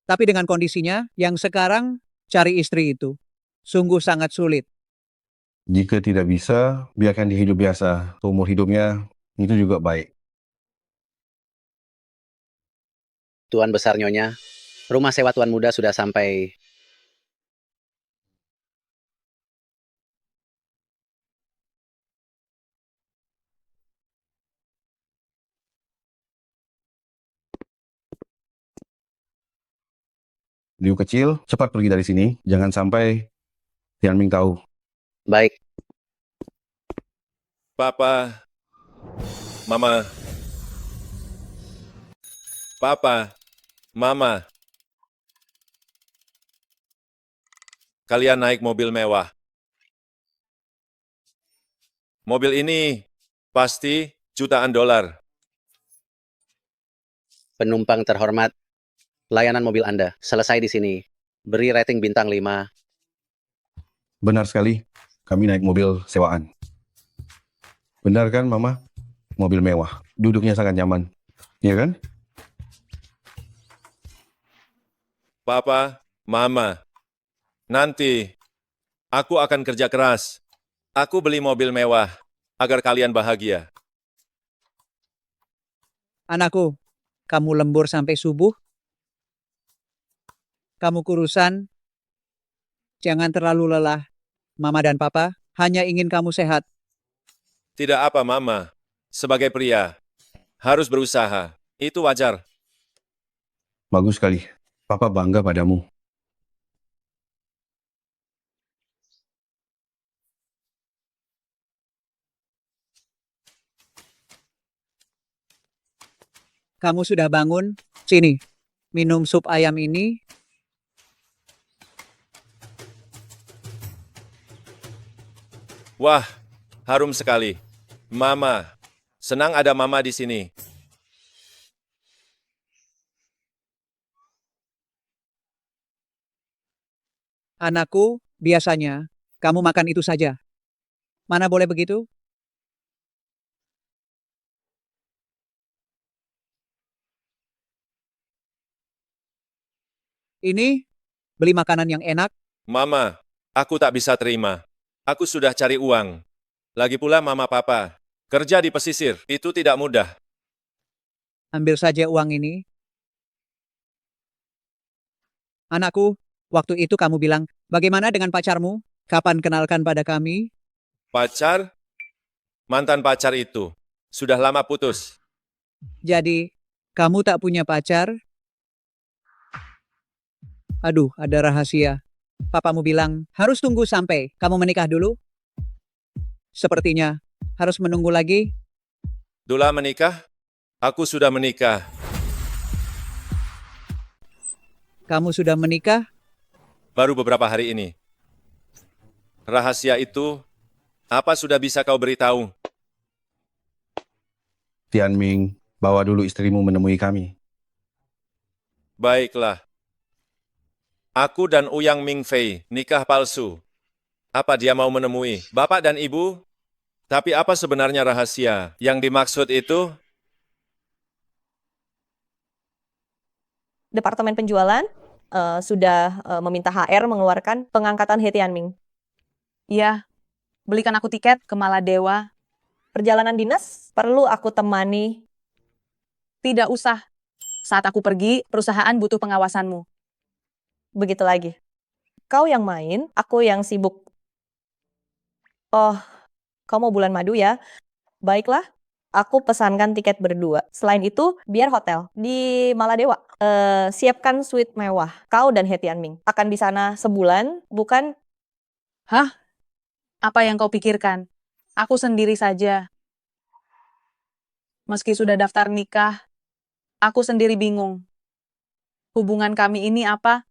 Tapi dengan kondisinya, yang sekarang cari istri itu sungguh sangat sulit. Jika tidak bisa, biarkan dia hidup biasa. Seumur hidupnya, itu juga baik. Tuan Besar Nyonya, rumah sewa Tuan Muda sudah sampai. Liu kecil, cepat pergi dari sini. Jangan sampai Tianming tahu. Baik. Papa, Mama. Papa, Mama. Kalian naik mobil mewah. Mobil ini pasti jutaan dolar. Penumpang terhormat, layanan mobil Anda selesai di sini. Beri rating bintang 5. Benar sekali, kami naik mobil sewaan. Benar kan, Mama? Mobil mewah. Duduknya sangat nyaman. Iya kan? Papa, Mama. Nanti aku akan kerja keras. Aku beli mobil mewah agar kalian bahagia. Anakku, kamu lembur sampai subuh. Kamu kurusan. Jangan terlalu lelah. Mama dan Papa hanya ingin kamu sehat. Tidak apa, Mama. Sebagai pria, harus berusaha. Itu wajar. Bagus sekali. Papa bangga padamu. Kamu sudah bangun? Sini, minum sup ayam ini. Wah, harum sekali. Mama, senang ada Mama di sini. Anakku, biasanya kamu makan itu saja. Mana boleh begitu? Ini, beli makanan yang enak. Mama, aku tak bisa terima. Aku sudah cari uang. Lagi pula Mama Papa, kerja di pesisir, itu tidak mudah. Ambil saja uang ini. Anakku, waktu itu kamu bilang, bagaimana dengan pacarmu? Kapan kenalkan pada kami? Pacar? Mantan pacar itu. Sudah lama putus. Jadi, kamu tak punya pacar? Aduh, ada rahasia. Papamu bilang, harus tunggu sampai kamu menikah dulu. Sepertinya, harus menunggu lagi. Dula menikah? Aku sudah menikah. Kamu sudah menikah? Baru beberapa hari ini. Rahasia itu, apa sudah bisa kau beritahu? Tianming, bawa dulu istrimu menemui kami. Baiklah. Aku dan Ouyang Mingfei nikah palsu. Apa dia mau menemui bapak dan ibu? Tapi apa sebenarnya rahasia yang dimaksud itu? Departemen penjualan sudah meminta HR mengeluarkan pengangkatan He Tianming. Iya, belikan aku tiket ke Maladewa. Perjalanan dinas perlu aku temani. Tidak usah. Saat aku pergi, perusahaan butuh pengawasanmu. Begitu lagi. Kau yang main, aku yang sibuk. Oh, kau mau bulan madu ya? Baiklah, aku pesankan tiket berdua. Selain itu, biar hotel di Maladewa. Siapkan suite mewah. Kau dan He Tianming akan di sana sebulan, bukan? Hah? Apa yang kau pikirkan? Aku sendiri saja. Meski sudah daftar nikah, aku sendiri bingung. Hubungan kami ini apa?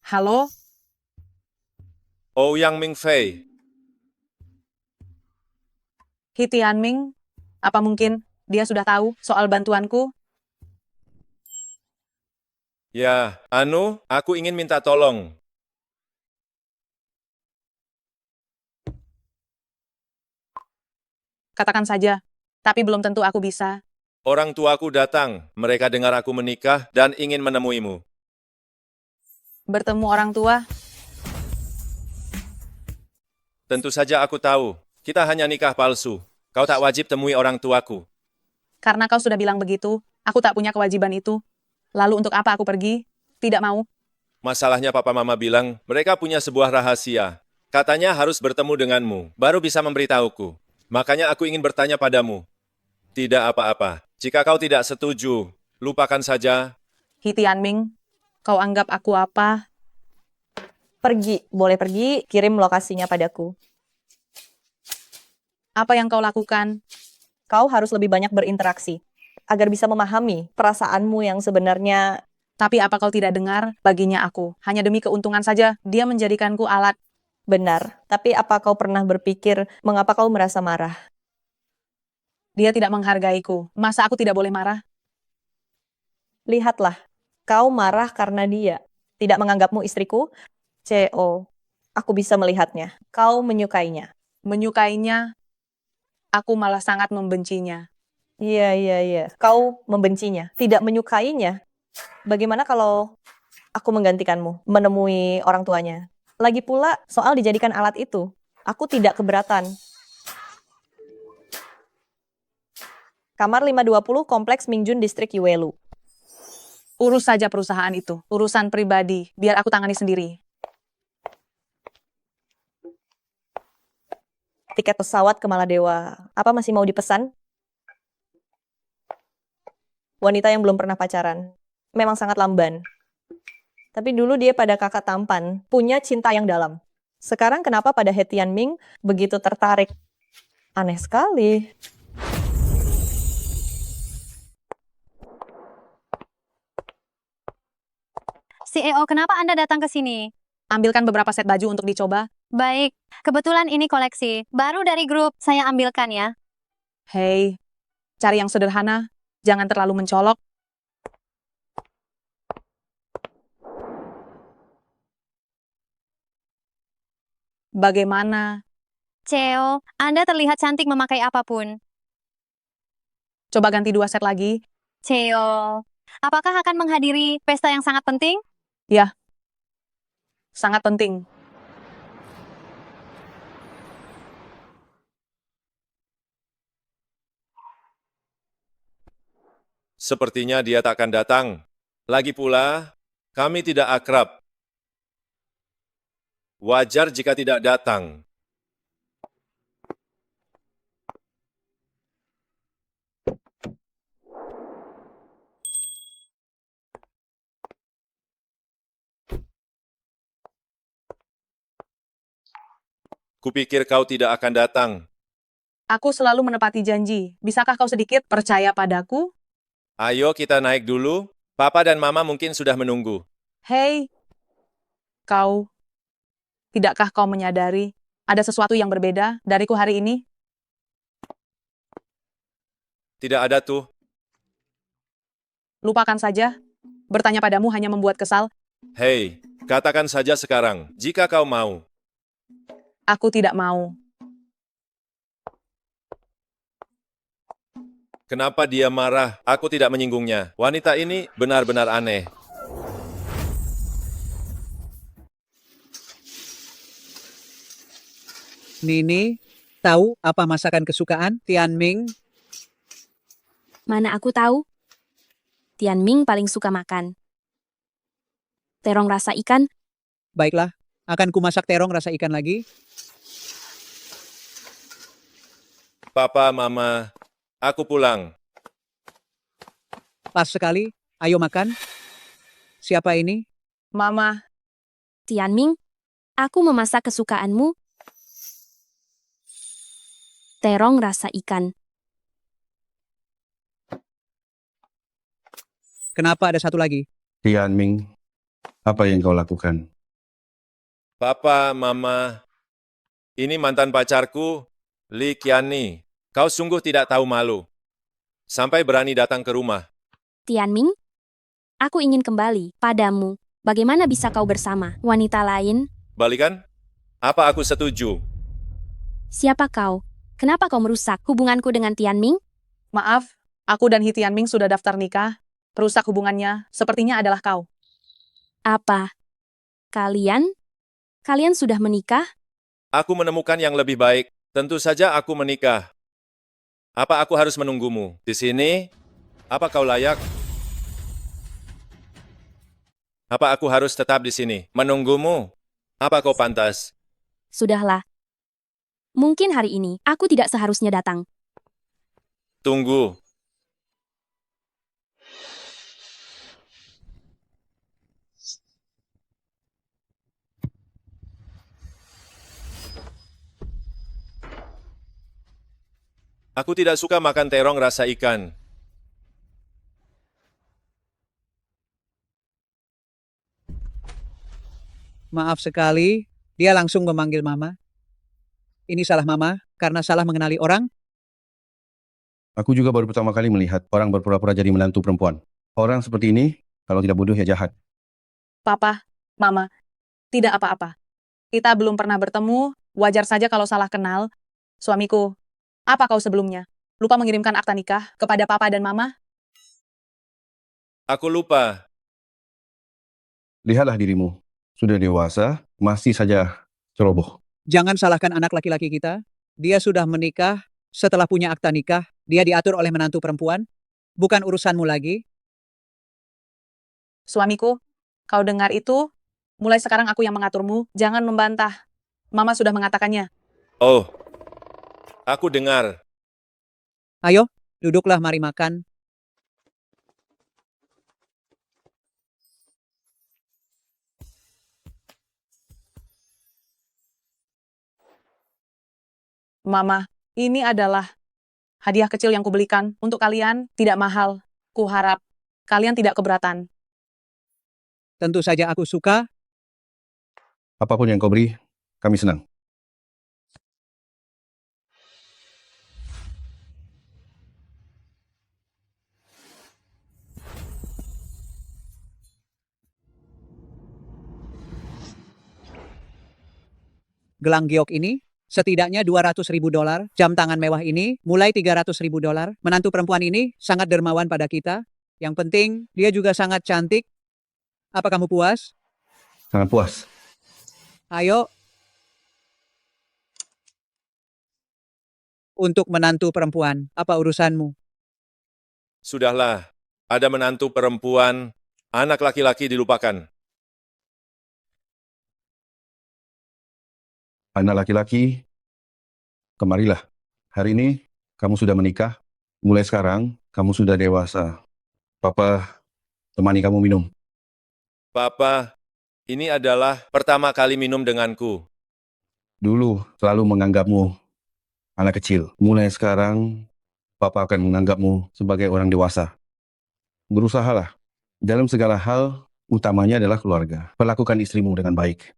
Halo? Ouyang Mingfei. He Tianming? Apa mungkin dia sudah tahu soal bantuanku? Ya, aku ingin minta tolong. Katakan saja, tapi belum tentu aku bisa. Orang tuaku datang, mereka dengar aku menikah dan ingin menemuimu. Bertemu orang tua? Tentu saja aku tahu, kita hanya nikah palsu. Kau tak wajib temui orang tuaku. Karena kau sudah bilang begitu, aku tak punya kewajiban itu. Lalu untuk apa aku pergi? Tidak mau. Masalahnya Papa Mama bilang, mereka punya sebuah rahasia. Katanya harus bertemu denganmu, baru bisa memberitahuku. Makanya aku ingin bertanya padamu. Tidak apa-apa. Jika kau tidak setuju, lupakan saja. He Tianming, kau anggap aku apa? Pergi, boleh pergi, kirim lokasinya padaku. Apa yang kau lakukan? Kau harus lebih banyak berinteraksi, agar bisa memahami perasaanmu yang sebenarnya. Tapi apa kau tidak dengar? Baginya aku, hanya demi keuntungan saja, dia menjadikanku alat. Benar, tapi apa kau pernah berpikir mengapa kau merasa marah? Dia tidak menghargaiku. Masa aku tidak boleh marah? Lihatlah, kau marah karena dia tidak menganggapmu istriku. CO, aku bisa melihatnya. Kau menyukainya. Menyukainya, aku malah sangat membencinya. Iya. Kau membencinya, tidak menyukainya. Bagaimana kalau aku menggantikanmu, menemui orang tuanya? Lagi pula, soal dijadikan alat itu, aku tidak keberatan. Kamar 520, Kompleks Mingjun, Distrik Yuelu. Urus saja perusahaan itu. Urusan pribadi, biar aku tangani sendiri. Tiket pesawat ke Maladewa. Apa masih mau dipesan? Wanita yang belum pernah pacaran. Memang sangat lamban. Tapi dulu dia pada kakak tampan, punya cinta yang dalam. Sekarang kenapa pada He Tianming begitu tertarik? Aneh sekali. CEO, kenapa Anda datang ke sini? Ambilkan beberapa set baju untuk dicoba. Baik, kebetulan ini koleksi. Baru dari grup, saya ambilkan ya. Hei, cari yang sederhana. Jangan terlalu mencolok. Bagaimana? CEO, Anda terlihat cantik memakai apapun. Coba ganti 2 set lagi. CEO, apakah akan menghadiri pesta yang sangat penting? Ya, sangat penting. Sepertinya dia tak akan datang. Lagi pula, kami tidak akrab. Wajar jika tidak datang. Kupikir kau tidak akan datang. Aku selalu menepati janji. Bisakah kau sedikit percaya padaku? Ayo kita naik dulu. Papa dan Mama mungkin sudah menunggu. Hei, kau. Tidakkah kau menyadari ada sesuatu yang berbeda dariku hari ini? Tidak ada tuh. Lupakan saja. Bertanya padamu hanya membuat kesal. Hei, katakan saja sekarang, jika kau mau. Aku tidak mau. Kenapa dia marah? Aku tidak menyinggungnya. Wanita ini benar-benar aneh. Nini, tahu apa masakan kesukaan Tianming? Mana aku tahu? Tianming paling suka makan. Terong rasa ikan. Baiklah, akan kumasak terong rasa ikan lagi. Papa, Mama, aku pulang. Pas sekali, ayo makan. Siapa ini? Mama. Tianming, aku memasak kesukaanmu. Terong rasa ikan. Kenapa ada satu lagi? Tianming, apa yang kau lakukan? Papa, Mama, ini mantan pacarku, Li Qianni. Kau sungguh tidak tahu malu. Sampai berani datang ke rumah. Tianming, aku ingin kembali padamu. Bagaimana bisa kau bersama wanita lain? Balikan? Apa aku setuju? Siapa kau? Kenapa kau merusak hubunganku dengan Tianming? Maaf, aku dan He Tianming sudah daftar nikah. Perusak hubungannya sepertinya adalah kau. Apa? Kalian? Kalian sudah menikah? Aku menemukan yang lebih baik. Tentu saja aku menikah. Apa aku harus menunggumu di sini? Apa kau layak? Apa aku harus tetap di sini menunggumu? Apa kau pantas? Sudahlah. Mungkin hari ini aku tidak seharusnya datang. Tunggu. Aku tidak suka makan terong rasa ikan. Maaf sekali, dia langsung memanggil Mama. Ini salah Mama karena salah mengenali orang. Aku juga baru pertama kali melihat orang berpura-pura jadi menantu perempuan. Orang seperti ini, kalau tidak bodoh ya jahat. Papa, Mama, tidak apa-apa. Kita belum pernah bertemu, wajar saja kalau salah kenal. Suamiku, apa kau sebelumnya? Lupa mengirimkan akta nikah kepada Papa dan Mama? Aku lupa. Lihatlah dirimu. Sudah dewasa, masih saja ceroboh. Jangan salahkan anak laki-laki kita. Dia sudah menikah, setelah punya akta nikah, dia diatur oleh menantu perempuan. Bukan urusanmu lagi. Suamiku, kau dengar itu? Mulai sekarang aku yang mengaturmu, jangan membantah. Mama sudah mengatakannya. Oh, aku dengar. Ayo, duduklah mari makan. Mama, ini adalah hadiah kecil yang kubelikan untuk kalian, tidak mahal. Kuharap kalian tidak keberatan. Tentu saja aku suka. Apapun yang kau beri, kami senang. Gelang giok ini, setidaknya $200.000. Jam tangan mewah ini, mulai $300.000. Menantu perempuan ini sangat dermawan pada kita. Yang penting, dia juga sangat cantik. Apa kamu puas? Sangat puas. Ayo. Untuk menantu perempuan, apa urusanmu? Sudahlah, ada menantu perempuan, anak laki-laki dilupakan. Anak laki-laki, kemarilah. Hari ini kamu sudah menikah. Mulai sekarang kamu sudah dewasa. Papa temani kamu minum. Papa, ini adalah pertama kali minum denganku. Dulu selalu menganggapmu anak kecil. Mulai sekarang Papa akan menganggapmu sebagai orang dewasa. Berusahalah. Dalam segala hal, utamanya adalah keluarga. Perlakukan istrimu dengan baik.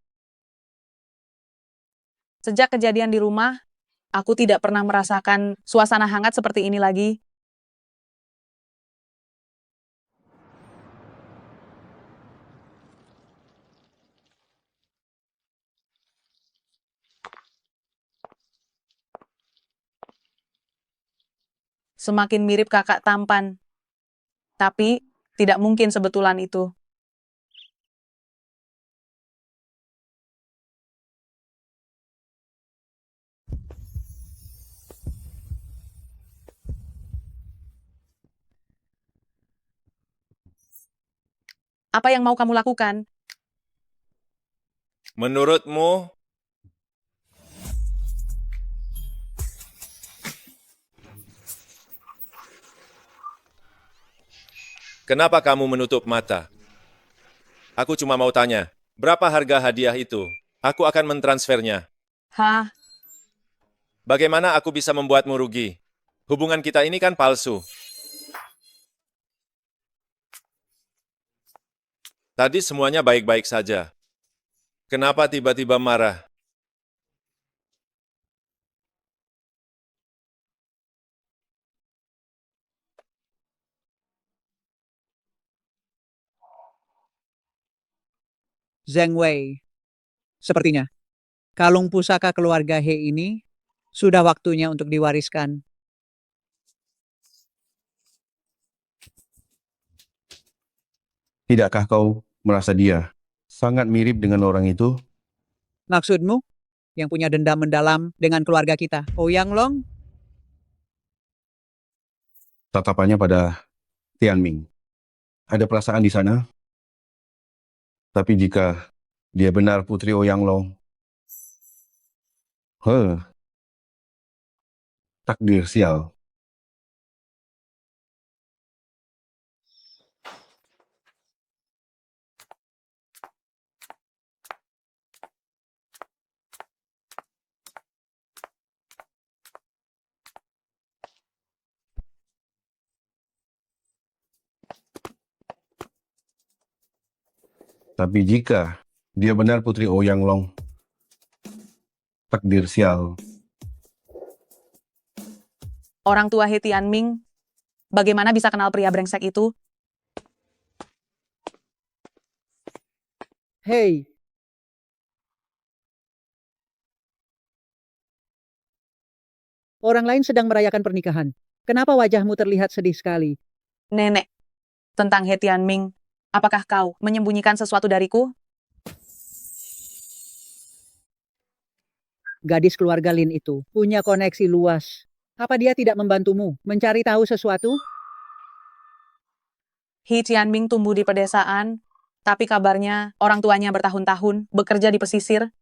Sejak kejadian di rumah, aku tidak pernah merasakan suasana hangat seperti ini lagi. Semakin mirip kakak tampan. Tapi, tidak mungkin sebetulan itu. Apa yang mau kamu lakukan? Menurutmu, kenapa kamu menutup mata? Aku cuma mau tanya, berapa harga hadiah itu? Aku akan mentransfernya. Hah? Bagaimana aku bisa membuatmu rugi? Hubungan kita ini kan palsu. Tadi semuanya baik-baik saja. Kenapa tiba-tiba marah? Zheng Wei. Sepertinya, kalung pusaka keluarga He ini sudah waktunya untuk diwariskan. Tidakkah kau merasa dia sangat mirip dengan orang itu? Maksudmu? Yang punya dendam mendalam dengan keluarga kita. Ouyang Long? Tatapannya pada Tianming. Ada perasaan di sana? Tapi jika dia benar Putri Ouyang Long, Takdir sial. Tapi jika dia benar Putri Ouyang Long, takdir sial. Orang tua He Tianming, bagaimana bisa kenal pria brengsek itu? Hei, orang lain sedang merayakan pernikahan. Kenapa wajahmu terlihat sedih sekali? Nenek, tentang He Tianming, apakah kau menyembunyikan sesuatu dariku? Gadis keluarga Lin itu punya koneksi luas. Apa dia tidak membantumu mencari tahu sesuatu? He Tianming tumbuh di pedesaan, tapi kabarnya orang tuanya bertahun-tahun bekerja di pesisir.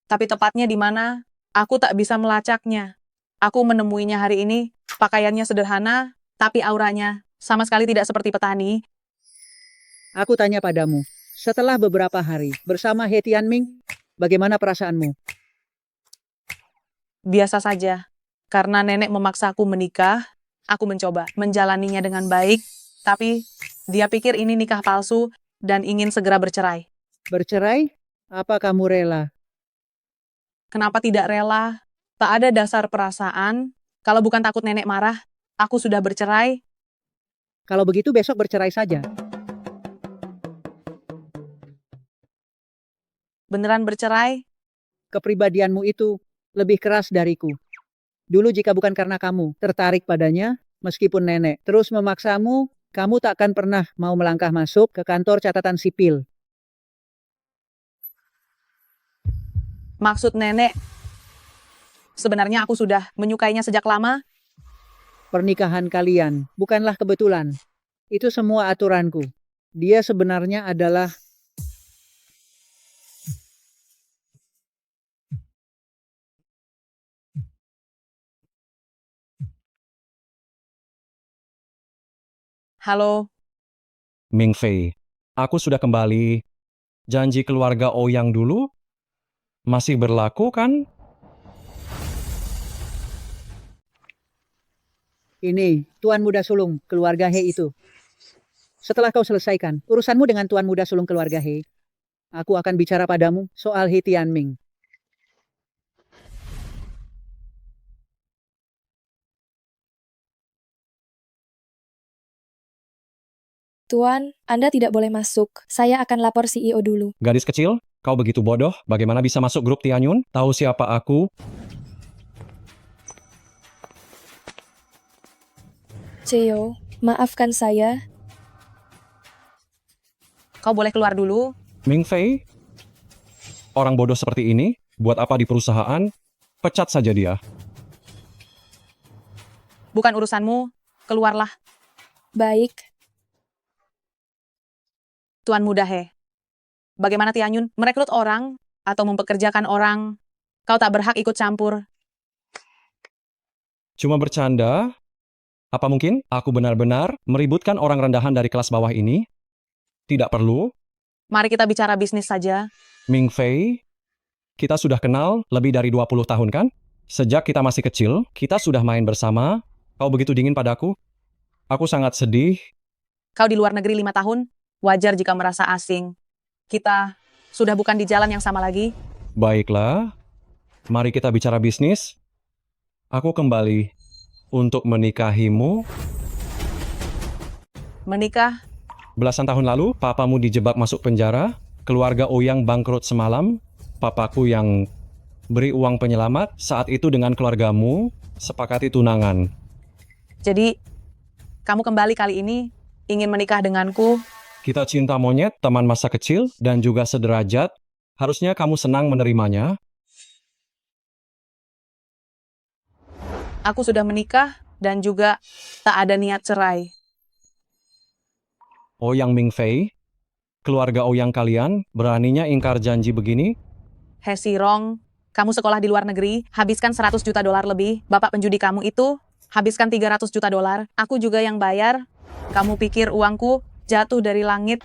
Tapi tepatnya di mana, aku tak bisa melacaknya. Aku menemuinya hari ini, pakaiannya sederhana, tapi auranya sama sekali tidak seperti petani. Aku tanya padamu, setelah beberapa hari bersama He Tianming, bagaimana perasaanmu? Biasa saja. Karena nenek memaksaku menikah, aku mencoba menjalaninya dengan baik, tapi dia pikir ini nikah palsu dan ingin segera bercerai. Bercerai? Apa kamu rela? Kenapa tidak rela? Tak ada dasar perasaan. Kalau bukan takut nenek marah, aku sudah bercerai. Kalau begitu besok bercerai saja. Beneran bercerai? Kepribadianmu itu lebih keras dariku. Dulu jika bukan karena kamu tertarik padanya, meskipun nenek terus memaksamu, kamu tak akan pernah mau melangkah masuk ke kantor catatan sipil. Maksud nenek, sebenarnya aku sudah menyukainya sejak lama. Pernikahan kalian bukanlah kebetulan. Itu semua aturanku. Dia sebenarnya adalah Halo, Ming Fei, aku sudah kembali. Janji keluarga Ouyang dulu masih berlaku kan? ini, Tuan Muda Sulung, keluarga He itu. Setelah kau selesaikan urusanmu dengan Tuan Muda Sulung keluarga He, aku akan bicara padamu soal He Tianming. Tuan, Anda tidak boleh masuk. Saya akan lapor CEO dulu. Gadis kecil, kau begitu bodoh, bagaimana bisa masuk grup Tianyun? Tahu siapa aku? CEO, maafkan saya. kau boleh keluar dulu. Ming Fei? Orang bodoh seperti ini, buat apa di perusahaan? Pecat saja dia. Bukan urusanmu, keluarlah. Baik. Tuan Muda He. Bagaimana Tianyun merekrut orang atau mempekerjakan orang? Kau tak berhak ikut campur. Cuma bercanda? Apa mungkin aku benar-benar meributkan orang rendahan dari kelas bawah ini? Tidak perlu. Mari kita bicara bisnis saja. Ming Fei, kita sudah kenal lebih dari 20 tahun kan? Sejak kita masih kecil, kita sudah main bersama. Kau begitu dingin padaku. Aku sangat sedih. Kau di luar negeri 5 tahun, wajar jika merasa asing. Kita sudah bukan di jalan yang sama lagi. Baiklah, mari kita bicara bisnis. Aku kembali untuk menikahimu. Menikah? Belasan tahun lalu, papamu dijebak masuk penjara. Keluarga Ouyang bangkrut semalam. Papaku yang beri uang penyelamat saat itu dengan keluargamu sepakati tunangan. Jadi, kamu kembali kali ini ingin menikah denganku? Kita cinta monyet, teman masa kecil, dan juga sederajat. Harusnya kamu senang menerimanya. Aku sudah menikah dan juga tak ada niat cerai. Ouyang Ming Fei, keluarga Ouyang kalian beraninya ingkar janji begini? He Sirong, Kamu sekolah di luar negeri, habiskan 100 juta dolar lebih. Bapak penjudi kamu itu, habiskan 300 juta dolar. Aku juga yang bayar. Kamu pikir uangku jatuh dari langit?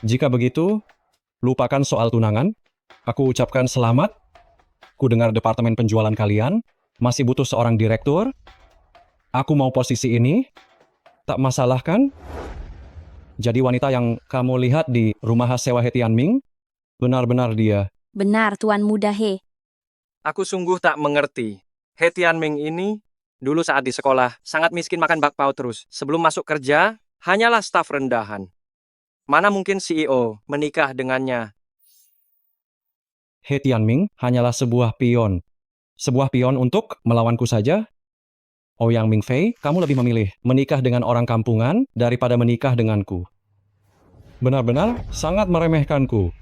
Jika begitu, lupakan soal tunangan. Aku ucapkan selamat. Ku dengar departemen penjualan kalian masih butuh seorang direktur. Aku mau posisi ini. Tak masalah kan? Jadi wanita yang kamu lihat di rumah khas sewa He Tianming, benar-benar dia. Benar, Tuan Muda He. Aku sungguh tak mengerti. He Tianming ini, dulu saat di sekolah, sangat miskin makan bakpao terus. Sebelum masuk kerja, hanyalah staf rendahan. Mana mungkin CEO menikah dengannya? He Tianming hanyalah sebuah pion. Sebuah pion untuk melawanku saja. Ouyang Mingfei, kamu lebih memilih menikah dengan orang kampungan daripada menikah denganku. Benar-benar sangat meremehkanku.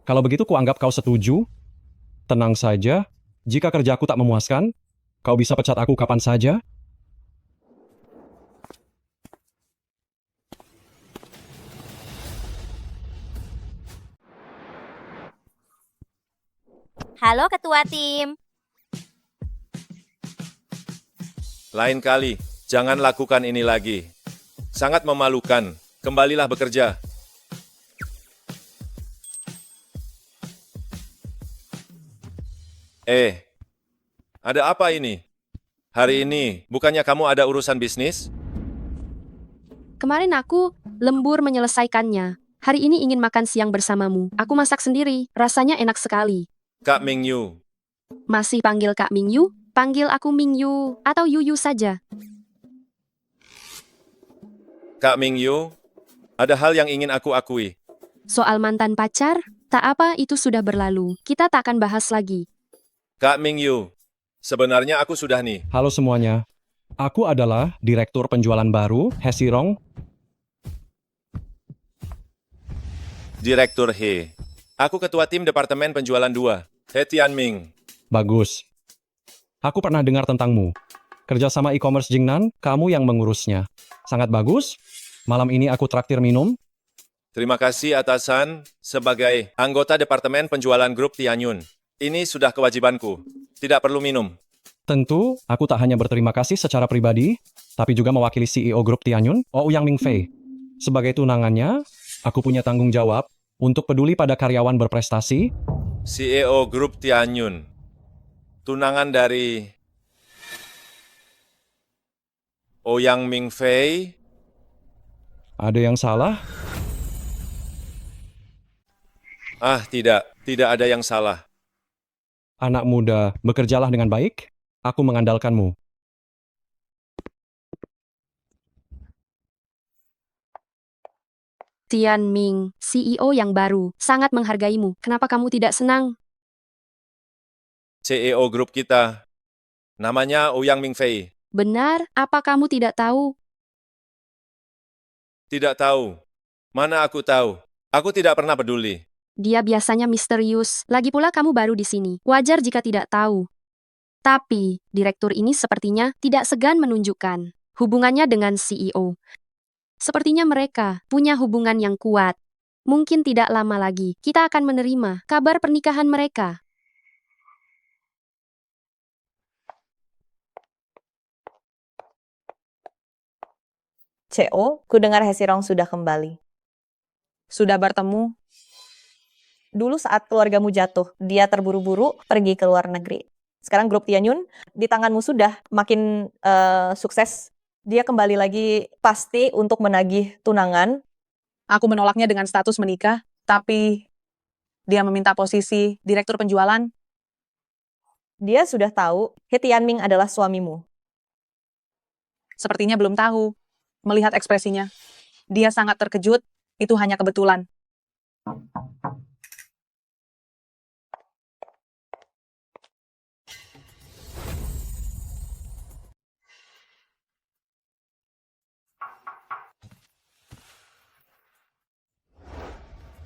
Kalau begitu kuanggap kau setuju. Tenang saja, jika kerjaku tak memuaskan, kau bisa pecat aku kapan saja. Halo Ketua Tim. Lain kali, jangan lakukan ini lagi. Sangat memalukan. Kembalilah bekerja. Ada apa ini? Hari ini, bukannya kamu ada urusan bisnis? Kemarin aku lembur menyelesaikannya. Hari ini ingin makan siang bersamamu. Aku masak sendiri, rasanya enak sekali. Kak Mingyu, Masih panggil Kak Mingyu? Panggil aku Mingyu atau Yuyu saja. Kak Mingyu, ada hal yang ingin aku akui. Soal mantan pacar, tak apa itu sudah berlalu. Kita tak akan bahas lagi. Kak Mingyu, sebenarnya aku sudah nih. Halo semuanya. Aku adalah direktur penjualan baru, He Sirong. Direktur He. Aku ketua tim Departemen Penjualan 2, He Tianming. Bagus. Aku pernah dengar tentangmu. Kerjasama e-commerce Jingnan, kamu yang mengurusnya. Sangat bagus. Malam ini aku traktir minum. Terima kasih atasan sebagai anggota Departemen Penjualan Grup Tianyun. Ini sudah kewajibanku. Tidak perlu minum. Tentu, aku tak hanya berterima kasih secara pribadi, tapi juga mewakili CEO Grup Tianyun, Ouyang Mingfei. Sebagai tunangannya, aku punya tanggung jawab untuk peduli pada karyawan berprestasi. CEO Grup Tianyun. Tunangan dari Ouyang Mingfei. Ada yang salah? Tidak ada yang salah. Anak muda, bekerjalah dengan baik. Aku mengandalkanmu. Tianming, CEO yang baru, sangat menghargaimu. Kenapa kamu tidak senang? CEO grup kita, namanya Ouyang Mingfei. Benar, apa kamu tidak tahu? Tidak tahu. Mana aku tahu? Aku tidak pernah peduli. Dia biasanya misterius. Lagi pula kamu baru di sini. Wajar jika tidak tahu. Tapi, direktur ini sepertinya tidak segan menunjukkan hubungannya dengan CEO. Sepertinya mereka punya hubungan yang kuat. Mungkin tidak lama lagi, kita akan menerima kabar pernikahan mereka. CO, ku dengar He Sirong sudah kembali. Sudah bertemu? Dulu saat keluargamu jatuh, dia terburu-buru pergi ke luar negeri. Sekarang grup Tianyun di tanganmu sudah makin sukses. Dia kembali lagi pasti untuk menagih tunangan. Aku menolaknya dengan status menikah, tapi dia meminta posisi direktur penjualan. Dia sudah tahu He Tianming adalah suamimu. Sepertinya belum tahu. Melihat ekspresinya, dia sangat terkejut. Itu hanya kebetulan.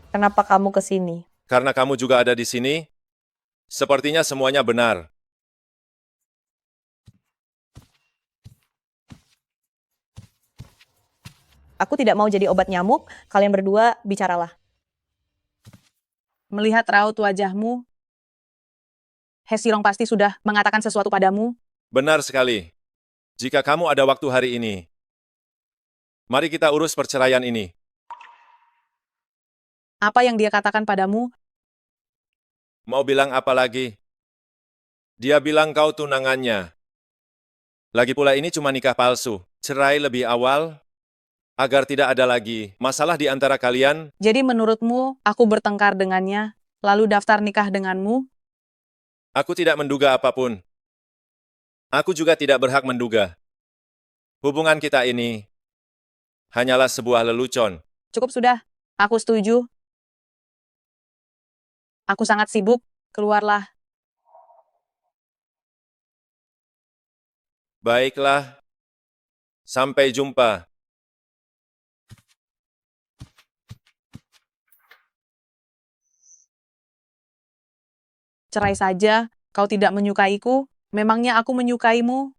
Kenapa kamu ke sini? Karena kamu juga ada di sini, sepertinya semuanya benar. Aku tidak mau jadi obat nyamuk, kalian berdua bicaralah. Melihat raut wajahmu, He Sirong pasti sudah mengatakan sesuatu padamu. Benar sekali. Jika kamu ada waktu hari ini, mari kita urus perceraian ini. Apa yang dia katakan padamu? Mau bilang apa lagi? Dia bilang kau tunangannya. Lagi pula ini cuma nikah palsu. Cerai lebih awal, agar tidak ada lagi masalah di antara kalian. Jadi menurutmu, aku bertengkar dengannya, lalu daftar nikah denganmu? Aku tidak menduga apapun. Aku juga tidak berhak menduga. Hubungan kita ini hanyalah sebuah lelucon. Cukup sudah, aku setuju. Aku sangat sibuk, keluarlah. Baiklah. Sampai jumpa. Cerai saja, kau tidak menyukaiku. Memangnya aku menyukaimu?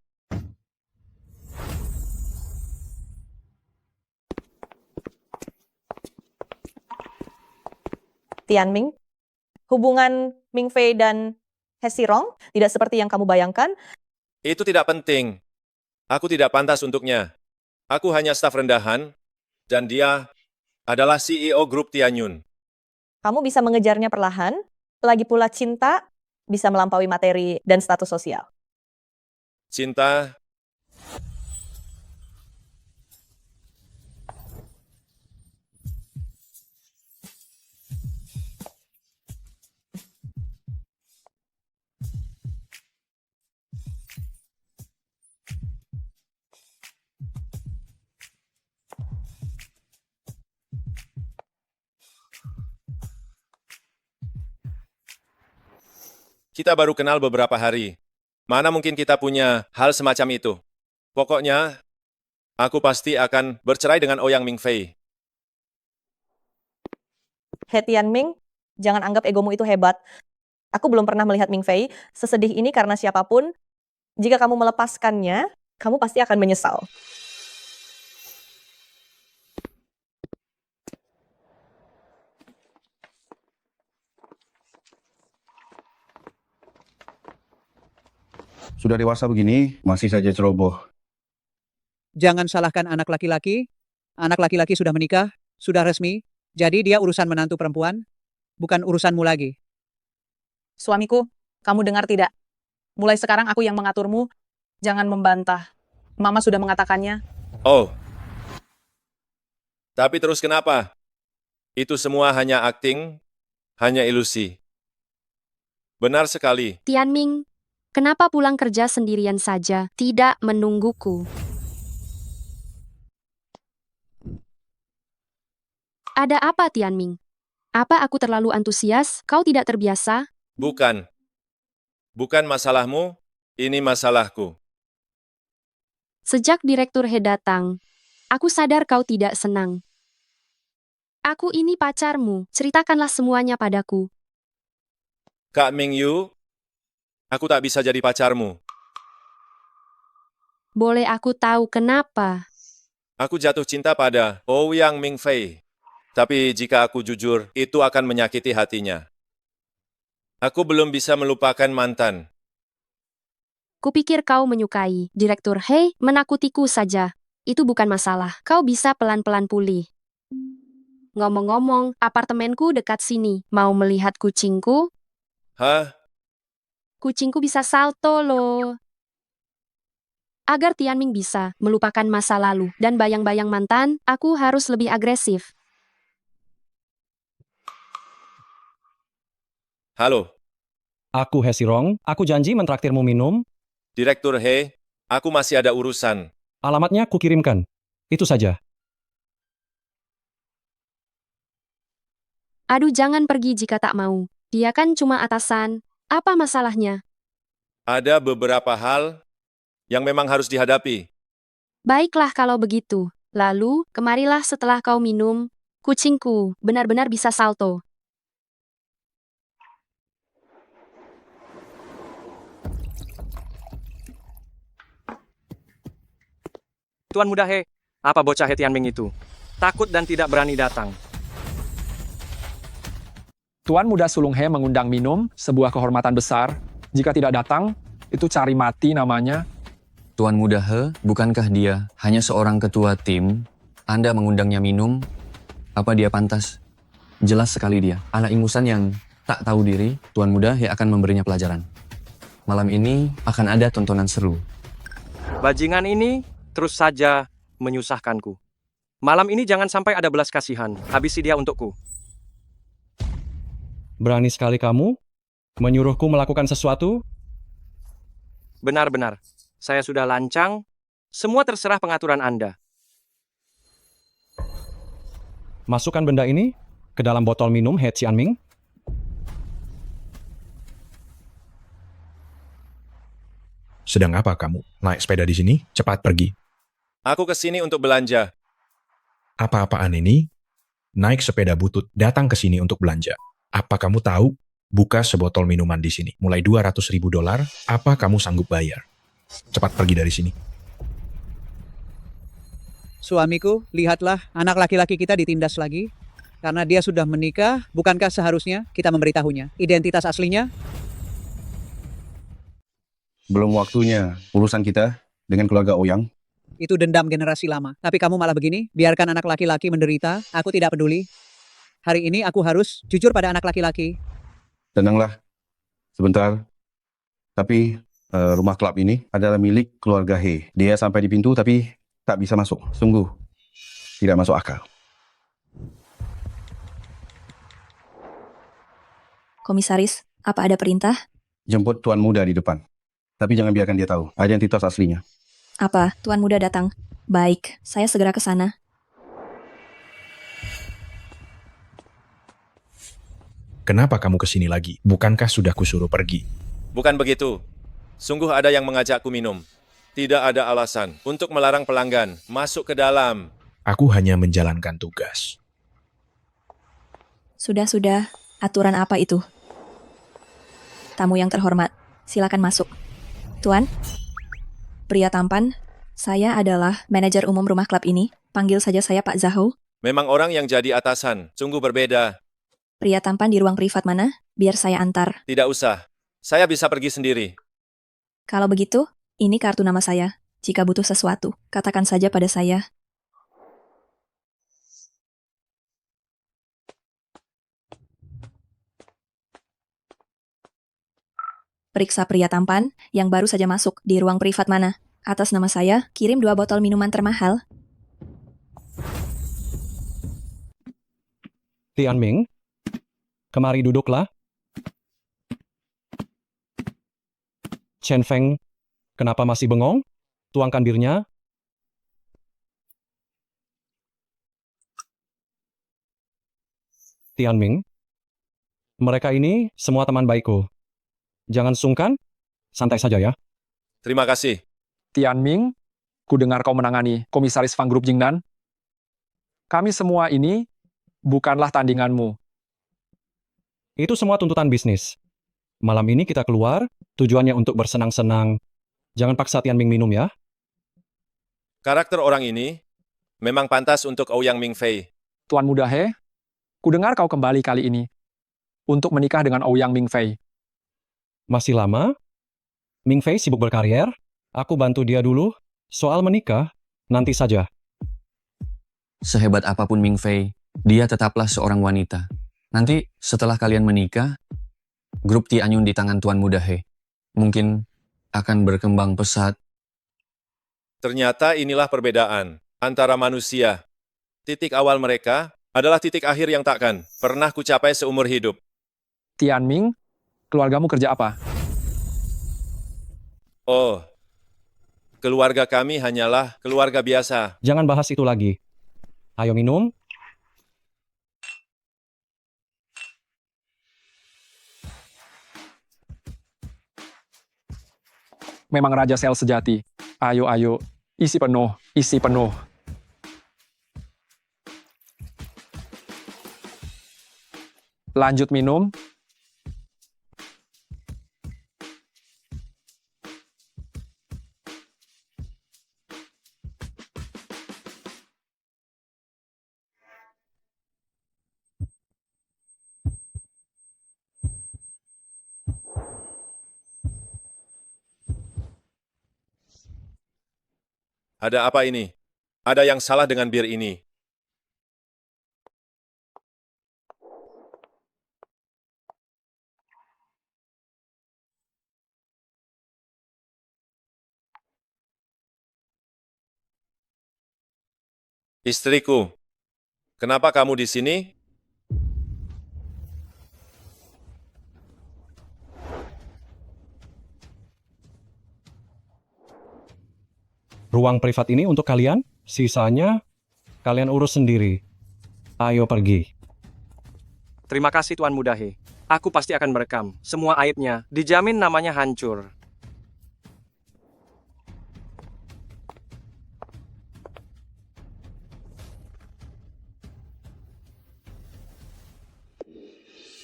Tianming, hubungan Ming Fei dan He Sirong tidak seperti yang kamu bayangkan. Itu tidak penting. Aku tidak pantas untuknya. Aku hanya staf rendahan, dan dia adalah CEO grup Tianyun. Kamu bisa mengejarnya perlahan, lagi pula cinta bisa melampaui materi dan status sosial. Cinta, kita baru kenal beberapa hari. Mana mungkin kita punya hal semacam itu? Pokoknya, aku pasti akan bercerai dengan Ouyang Ming Fei. He Tianming, jangan anggap egomu itu hebat. Aku belum pernah melihat Ming Fei sesedih ini karena siapapun. Jika kamu melepaskannya, kamu pasti akan menyesal. Sudah dewasa begini, masih saja ceroboh. Jangan salahkan anak laki-laki. Anak laki-laki sudah menikah, sudah resmi. Jadi dia urusan menantu perempuan, bukan urusanmu lagi. Suamiku, kamu dengar tidak? Mulai sekarang aku yang mengaturmu. Jangan membantah. Mama sudah mengatakannya. Oh. Tapi terus kenapa? Itu semua hanya akting, hanya ilusi. Benar sekali. Tianming, kenapa pulang kerja sendirian saja, tidak menungguku? Ada apa, Tianming? Apa aku terlalu antusias? Kau tidak terbiasa? Bukan. Bukan masalahmu, ini masalahku. Sejak Direktur He datang, aku sadar kau tidak senang. Aku ini pacarmu, ceritakanlah semuanya padaku. Kak Ming Yu, aku tak bisa jadi pacarmu. Boleh aku tahu kenapa? Aku jatuh cinta pada Ouyang Ming Fei. Tapi jika aku jujur, itu akan menyakiti hatinya. Aku belum bisa melupakan mantan. Kupikir kau menyukai. Direktur He menakutiku saja. Itu bukan masalah. Kau bisa pelan-pelan pulih. Ngomong-ngomong, apartemenku dekat sini. Mau melihat kucingku? Hah? Kucingku bisa salto loh. Agar Tianming bisa melupakan masa lalu dan bayang-bayang mantan, aku harus lebih agresif. Halo, Aku He Sirong, aku janji mentraktirmu minum. Direktur He, aku masih ada urusan. Alamatnya kukirimkan. Itu saja. Aduh, jangan pergi jika tak mau. Dia kan cuma atasan. Apa masalahnya? Ada beberapa hal yang memang harus dihadapi. Baiklah kalau begitu. Lalu, kemarilah setelah kau minum. Kucingku benar-benar bisa salto. Tuan Muda He, apa bocah He Tianming itu? takut dan tidak berani datang. Tuan Muda Sulung He mengundang minum, sebuah kehormatan besar. Jika tidak datang, itu cari mati namanya. Tuan Muda He, bukankah dia hanya seorang ketua tim? Anda mengundangnya minum, apa dia pantas? Jelas sekali dia, anak ingusan yang tak tahu diri. Tuan Muda He akan memberinya pelajaran. Malam ini akan ada tontonan seru. Bajingan ini terus saja menyusahkanku. Malam ini jangan sampai ada belas kasihan. Habisi dia untukku. Berani sekali kamu menyuruhku melakukan sesuatu? Benar-benar. Saya sudah lancang. Semua terserah pengaturan Anda. Masukkan benda ini ke dalam botol minum He Tianming. Sedang apa kamu? Naik sepeda di sini? Cepat pergi. Aku ke sini untuk belanja. Apa-apaan ini? Naik sepeda butut, datang ke sini untuk belanja. Apa kamu tahu? Buka sebotol minuman di sini. Mulai $200.000, apa kamu sanggup bayar? Cepat pergi dari sini. Suamiku, lihatlah anak laki-laki kita ditindas lagi. Karena dia sudah menikah, bukankah seharusnya kita memberitahunya identitas aslinya? Belum waktunya urusan kita dengan keluarga Ouyang. Itu dendam generasi lama. Tapi kamu malah begini, biarkan anak laki-laki menderita, aku tidak peduli. Hari ini aku harus jujur pada anak laki-laki. Tenanglah, sebentar. Tapi rumah klub ini adalah milik keluarga He. Dia sampai di pintu tapi tak bisa masuk. Sungguh tidak masuk akal. Komisaris, apa ada perintah? Jemput Tuan Muda di depan. Tapi jangan biarkan dia tahu identitas aslinya. Apa, Tuan Muda datang? Baik, saya segera ke sana. Kenapa kamu ke sini lagi? Bukankah sudah kusuruh pergi? Bukan begitu. Sungguh ada yang mengajakku minum. Tidak ada alasan untuk melarang pelanggan masuk ke dalam. Aku hanya menjalankan tugas. Sudah, aturan apa itu? Tamu yang terhormat, silakan masuk. Tuan, pria tampan, saya adalah manajer umum rumah klub ini. Panggil saja saya Pak Zhao. Memang orang yang jadi atasan, sungguh berbeda. Pria tampan di ruang privat mana? Biar saya antar. Tidak usah, saya bisa pergi sendiri. Kalau begitu, ini kartu nama saya. Jika butuh sesuatu, katakan saja pada saya. Periksa pria tampan yang baru saja masuk di ruang privat mana. Atas nama saya, kirim 2 botol minuman termahal. Tianming, kemari duduklah. Chen Feng, kenapa masih bengong? Tuangkan birnya. Tianming, mereka ini semua teman baikku. Jangan sungkan, santai saja ya. Terima kasih. Tianming, ku dengar kau menangani Komisaris Fang Group Jingnan. Kami semua ini bukanlah tandinganmu. Itu semua tuntutan bisnis. Malam ini kita keluar, tujuannya untuk bersenang-senang. Jangan paksa Tianming minum ya. Karakter orang ini memang pantas untuk Ouyang Mingfei. Tuan Muda He, ku dengar kau kembali kali ini untuk menikah dengan Ouyang Mingfei. Masih lama? Mingfei sibuk berkarier. Aku bantu dia dulu. Soal menikah, nanti saja. Sehebat apapun Mingfei, dia tetaplah seorang wanita. Nanti setelah kalian menikah, grup Tianyun di tangan Tuan Muda He mungkin akan berkembang pesat. Ternyata inilah perbedaan antara manusia. Titik awal mereka adalah titik akhir yang takkan pernah kucapai seumur hidup. Tianming, keluargamu kerja apa? Oh, keluarga kami hanyalah keluarga biasa. Jangan bahas itu lagi. Ayo minum. Memang raja sel sejati. Ayo, isi penuh, isi penuh. Lanjut minum. Ada apa ini? Ada yang salah dengan bir ini. Istriku, kenapa kamu di sini? Ruang privat ini untuk kalian, sisanya kalian urus sendiri. Ayo pergi. Terima kasih Tuan Mudahe. Aku pasti akan merekam semua aibnya. Dijamin namanya hancur.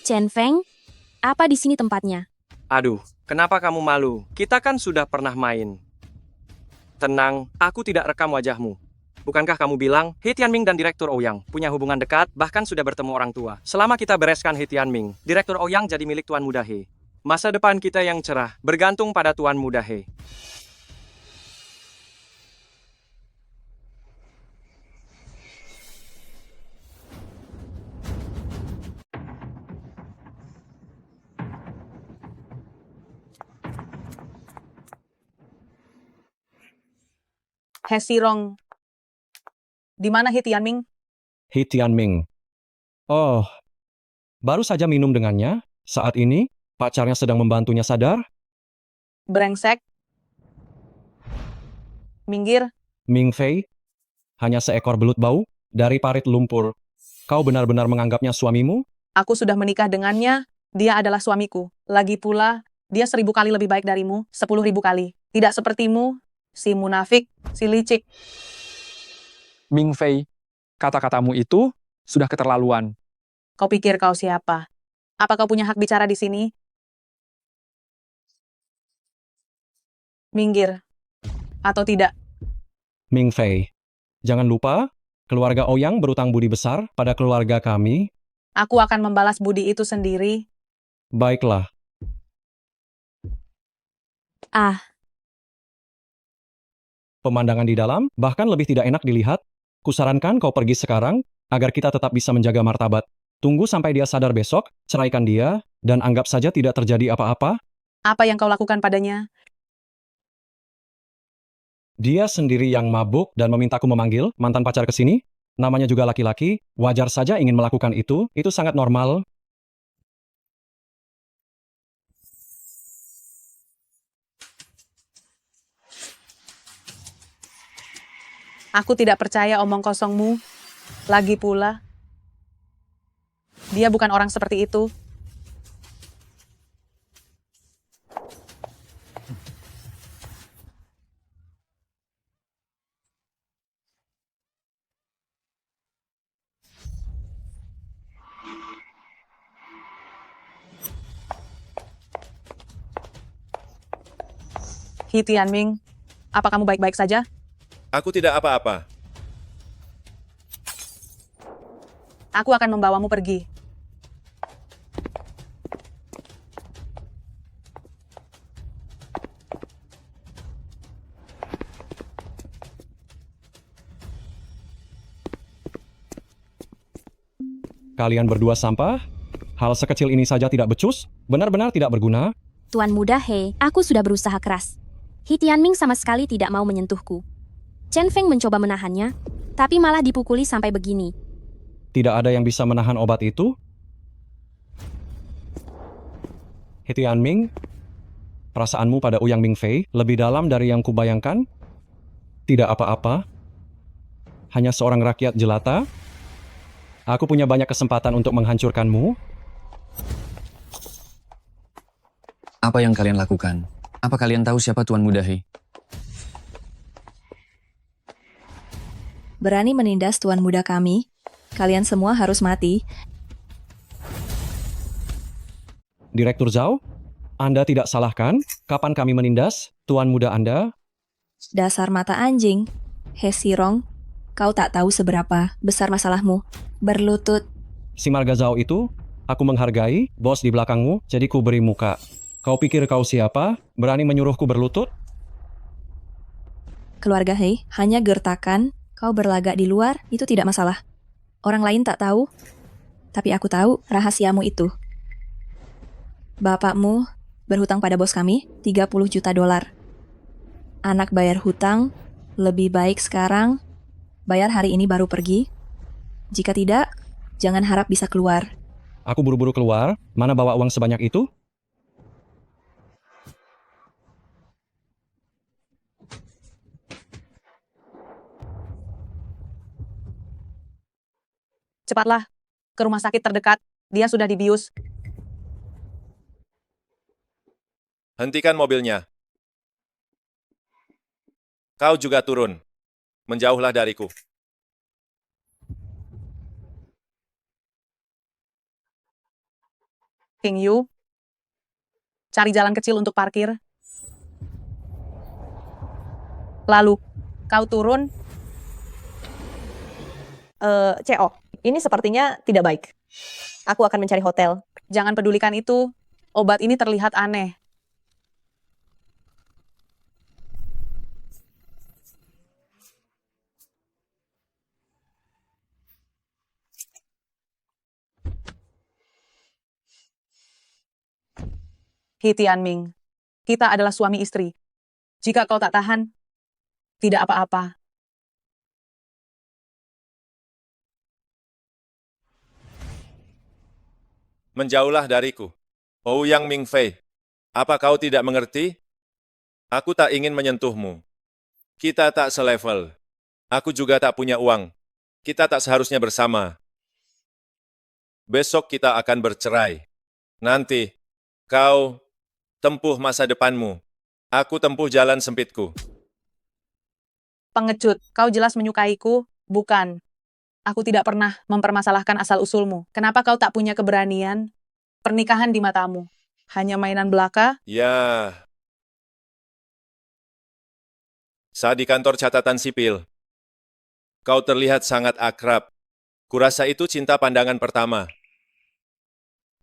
Chen Feng, apa di sini tempatnya? Aduh, kenapa kamu malu? Kita kan sudah pernah main. Tenang, aku tidak rekam wajahmu. Bukankah kamu bilang, He Tianming dan Direktur Ouyang punya hubungan dekat, bahkan sudah bertemu orang tua. Selama kita bereskan He Tianming, Direktur Ouyang jadi milik Tuan Mudahe. Masa depan kita yang cerah, bergantung pada Tuan Mudahe. He Sirong. Di mana He Tianming? He Tianming. Oh, baru saja minum dengannya. Saat ini, pacarnya sedang membantunya sadar. Brengsek. Minggir. Ming Fei, hanya seekor belut bau dari parit lumpur. Kau benar-benar menganggapnya suamimu? Aku sudah menikah dengannya. Dia adalah suamiku. Lagi pula, dia 1000 kali lebih baik darimu. 10.000 kali. Tidak sepertimu, si munafik, si licik. Ming Fei, kata-katamu itu sudah keterlaluan. Kau pikir kau siapa? Apa kau punya hak bicara di sini? Minggir. Atau tidak? Ming Fei, jangan lupa, keluarga Ouyang berutang budi besar pada keluarga kami. Aku akan membalas budi itu sendiri. Baiklah. Pemandangan di dalam bahkan lebih tidak enak dilihat. Kusarankan kau pergi sekarang, agar kita tetap bisa menjaga martabat. Tunggu sampai dia sadar besok, ceraikan dia, dan anggap saja tidak terjadi apa-apa. Apa yang kau lakukan padanya? Dia sendiri yang mabuk dan memintaku memanggil mantan pacar ke sini. Namanya juga laki-laki, wajar saja ingin melakukan itu sangat normal. Aku tidak percaya omong kosongmu. Lagi pula, dia bukan orang seperti itu. He Tianming, apa kamu baik-baik saja? Aku tidak apa-apa. Aku akan membawamu pergi. Kalian berdua sampah? Hal sekecil ini saja tidak becus? Benar-benar tidak berguna? Tuan Mudahe, aku sudah berusaha keras. He Tianming sama sekali tidak mau menyentuhku. Chen Feng mencoba menahannya, tapi malah dipukuli sampai begini. Tidak ada yang bisa menahan obat itu? He Tianming, perasaanmu pada Ouyang Ming Fei lebih dalam dari yang kubayangkan? Tidak apa-apa. Hanya seorang rakyat jelata. Aku punya banyak kesempatan untuk menghancurkanmu. Apa yang kalian lakukan? Apa kalian tahu siapa Tuan Mudahe? Berani menindas tuan muda kami, kalian semua harus mati. Direktur Zhao, Anda tidak salah kan? Kapan kami menindas tuan muda Anda? Dasar mata anjing. He Sirong, kau tak tahu seberapa besar masalahmu. Berlutut. Si Marga Zhao itu, aku menghargai, bos di belakangmu, jadi ku beri muka. Kau pikir kau siapa? Berani menyuruhku berlutut? Keluarga Hei hanya gertakan, kau berlagak di luar, itu tidak masalah. Orang lain tak tahu, tapi aku tahu rahasiamu itu. Bapakmu berhutang pada bos kami 30 juta dolar. Anak bayar hutang, lebih baik sekarang, bayar hari ini baru pergi. Jika tidak, jangan harap bisa keluar. Aku buru-buru keluar, mana bawa uang sebanyak itu? Cepatlah, ke rumah sakit terdekat. Dia sudah dibius. Hentikan mobilnya. Kau juga turun. Menjauhlah dariku. King Yu, cari jalan kecil untuk parkir. Lalu, kau turun. CO, ini sepertinya tidak baik. Aku akan mencari hotel. Jangan pedulikan itu. Obat ini terlihat aneh. He Tianming, kita adalah suami istri. Jika kau tak tahan, tidak apa-apa. Menjauhlah dariku. Ouyang Mingfei, apa kau tidak mengerti? Aku tak ingin menyentuhmu. Kita tak selevel. Aku juga tak punya uang. Kita tak seharusnya bersama. Besok kita akan bercerai. Nanti, kau tempuh masa depanmu. Aku tempuh jalan sempitku. Pengecut, kau jelas menyukaiku, bukan? Aku tidak pernah mempermasalahkan asal-usulmu. Kenapa kau tak punya keberanian? Pernikahan di matamu hanya mainan belaka? Ya. Saat di kantor catatan sipil, kau terlihat sangat akrab. Kurasa itu cinta pandangan pertama.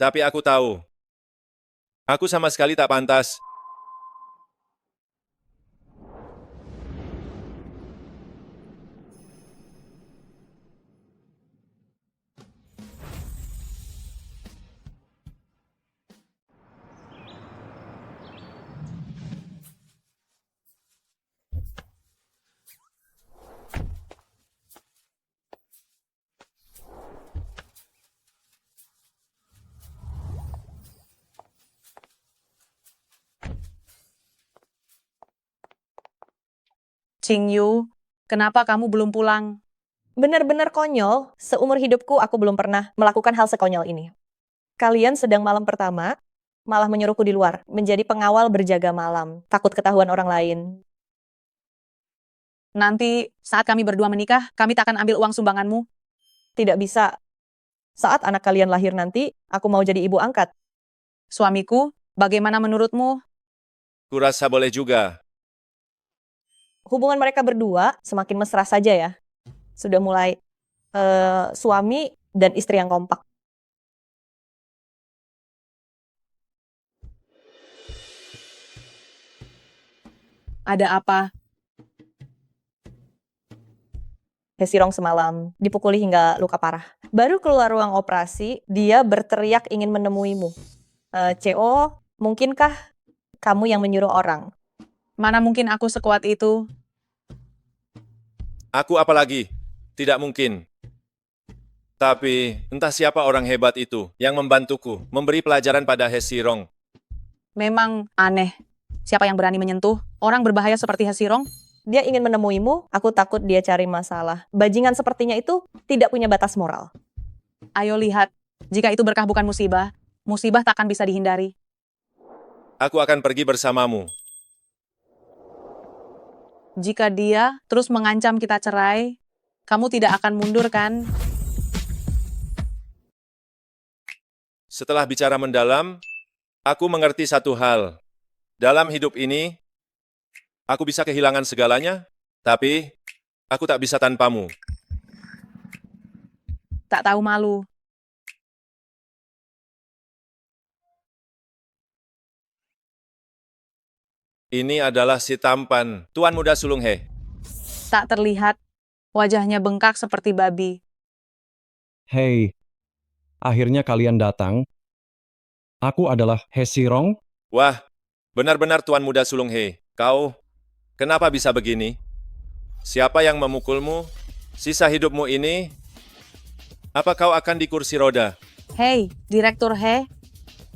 Tapi aku tahu, aku sama sekali tak pantas. Qing Yu, kenapa kamu belum pulang? Benar-benar konyol, seumur hidupku aku belum pernah melakukan hal sekonyol ini. Kalian sedang malam pertama, malah menyuruhku di luar, menjadi pengawal berjaga malam, takut ketahuan orang lain. Nanti saat kami berdua menikah, kami tak akan ambil uang sumbanganmu. Tidak bisa. Saat anak kalian lahir nanti, aku mau jadi ibu angkat. Suamiku, bagaimana menurutmu? Kurasa boleh juga. Hubungan mereka berdua semakin mesra saja ya. Sudah mulai suami dan istri yang kompak. Ada apa? Hesirong semalam dipukuli hingga luka parah. Baru keluar ruang operasi, dia berteriak ingin menemuimu. CO, mungkinkah kamu yang menyuruh orang? Mana mungkin aku sekuat itu? Aku apalagi? Tidak mungkin. Tapi, entah siapa orang hebat itu yang membantuku memberi pelajaran pada Hesirong. Memang aneh. Siapa yang berani menyentuh orang berbahaya seperti Hesirong? Dia ingin menemuimu, aku takut dia cari masalah. Bajingan sepertinya itu tidak punya batas moral. Ayo lihat, jika itu berkah bukan musibah, musibah takkan bisa dihindari. Aku akan pergi bersamamu. Jika dia terus mengancam kita cerai, kamu tidak akan mundur kan? Setelah bicara mendalam, aku mengerti satu hal. Dalam hidup ini, aku bisa kehilangan segalanya, tapi aku tak bisa tanpamu. Tak tahu malu. Ini adalah si tampan, Tuan Muda Sulung He. tak terlihat, wajahnya bengkak seperti babi. Hei, akhirnya kalian datang. Aku adalah He Sirong. Wah, benar-benar Tuan Muda Sulung He. Kau, kenapa bisa begini? Siapa yang memukulmu? Sisa hidupmu ini? Apa kau akan di kursi roda? Hei, Direktur He,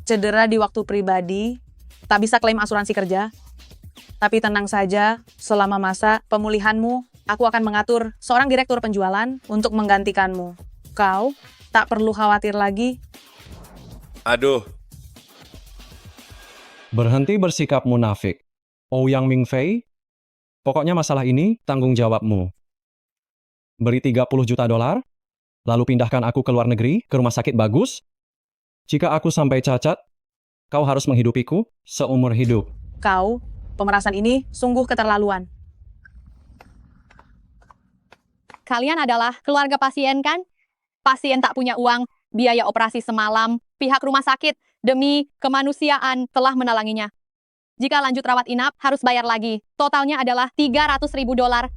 cedera di waktu pribadi, tak bisa klaim asuransi kerja. Tapi tenang saja, selama masa pemulihanmu, aku akan mengatur seorang direktur penjualan untuk menggantikanmu. Kau tak perlu khawatir lagi. Aduh, Berhenti bersikap munafik. Ouyang Mingfei, pokoknya masalah ini tanggung jawabmu. Beri 30 juta dolar, lalu pindahkan aku ke luar negeri, ke rumah sakit bagus. Jika aku sampai cacat, kau harus menghidupiku seumur hidup. Kau, pemerasan ini sungguh keterlaluan. Kalian adalah keluarga pasien kan? Pasien tak punya uang, biaya operasi semalam, pihak rumah sakit demi kemanusiaan telah menalanginya. Jika lanjut rawat inap, harus bayar lagi. Totalnya adalah 300.000 dolar.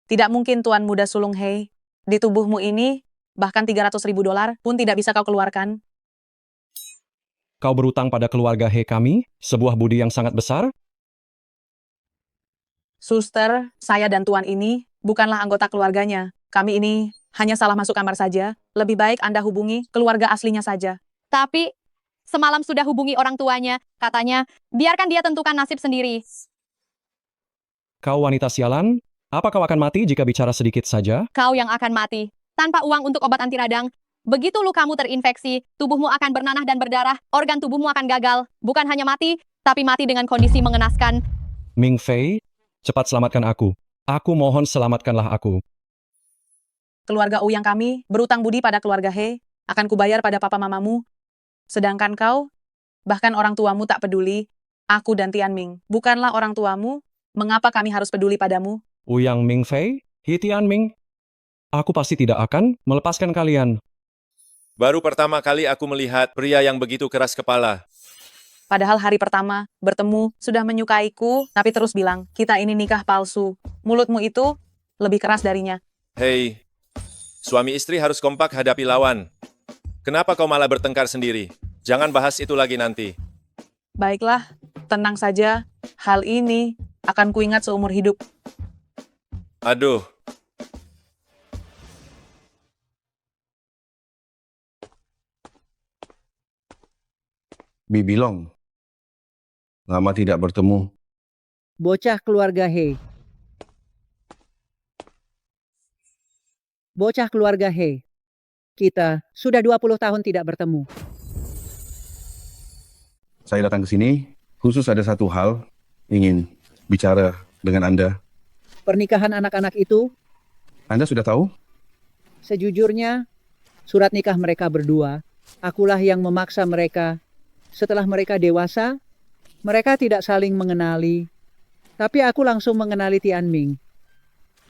Tidak mungkin Tuan Muda Sulung He. Di tubuhmu ini, bahkan 300.000 dolar pun tidak bisa kau keluarkan. Kau berutang pada keluarga He kami, sebuah budi yang sangat besar. Suster, saya dan Tuan ini bukanlah anggota keluarganya. Kami ini hanya salah masuk kamar saja. Lebih baik Anda hubungi keluarga aslinya saja. Tapi, semalam sudah hubungi orang tuanya. Katanya, biarkan dia tentukan nasib sendiri. Kau wanita sialan, apa kau akan mati jika bicara sedikit saja? Kau yang akan mati. Tanpa uang untuk obat anti radang, begitu lukamu terinfeksi, tubuhmu akan bernanah dan berdarah, organ tubuhmu akan gagal. Bukan hanya mati, tapi mati dengan kondisi mengenaskan. Mingfei, cepat selamatkan aku. Aku mohon selamatkanlah aku. Keluarga Ouyang kami berutang budi pada keluarga He, akan kubayar pada papa mamamu. Sedangkan kau, bahkan orang tuamu tak peduli. Aku dan Tianming bukanlah orang tuamu. Mengapa kami harus peduli padamu? Ouyang Mingfei, He Tianming, aku pasti tidak akan melepaskan kalian. baru pertama kali aku melihat pria yang begitu keras kepala. Padahal hari pertama bertemu sudah menyukaiku, tapi terus bilang, kita ini nikah palsu. Mulutmu itu lebih keras darinya. Hei, suami istri harus kompak hadapi lawan. Kenapa kau malah bertengkar sendiri? Jangan bahas itu lagi nanti. Baiklah, tenang saja. Hal ini akan kuingat seumur hidup. Aduh, Bibilong, lama tidak bertemu. Bocah keluarga He. Bocah keluarga He. Kita sudah 20 tahun tidak bertemu. Saya datang ke sini khusus ada satu hal ingin bicara dengan Anda. Pernikahan anak-anak itu, Anda sudah tahu? sejujurnya, surat nikah mereka berdua, akulah yang memaksa mereka. Setelah mereka dewasa, mereka tidak saling mengenali. Tapi aku langsung mengenali Tianming.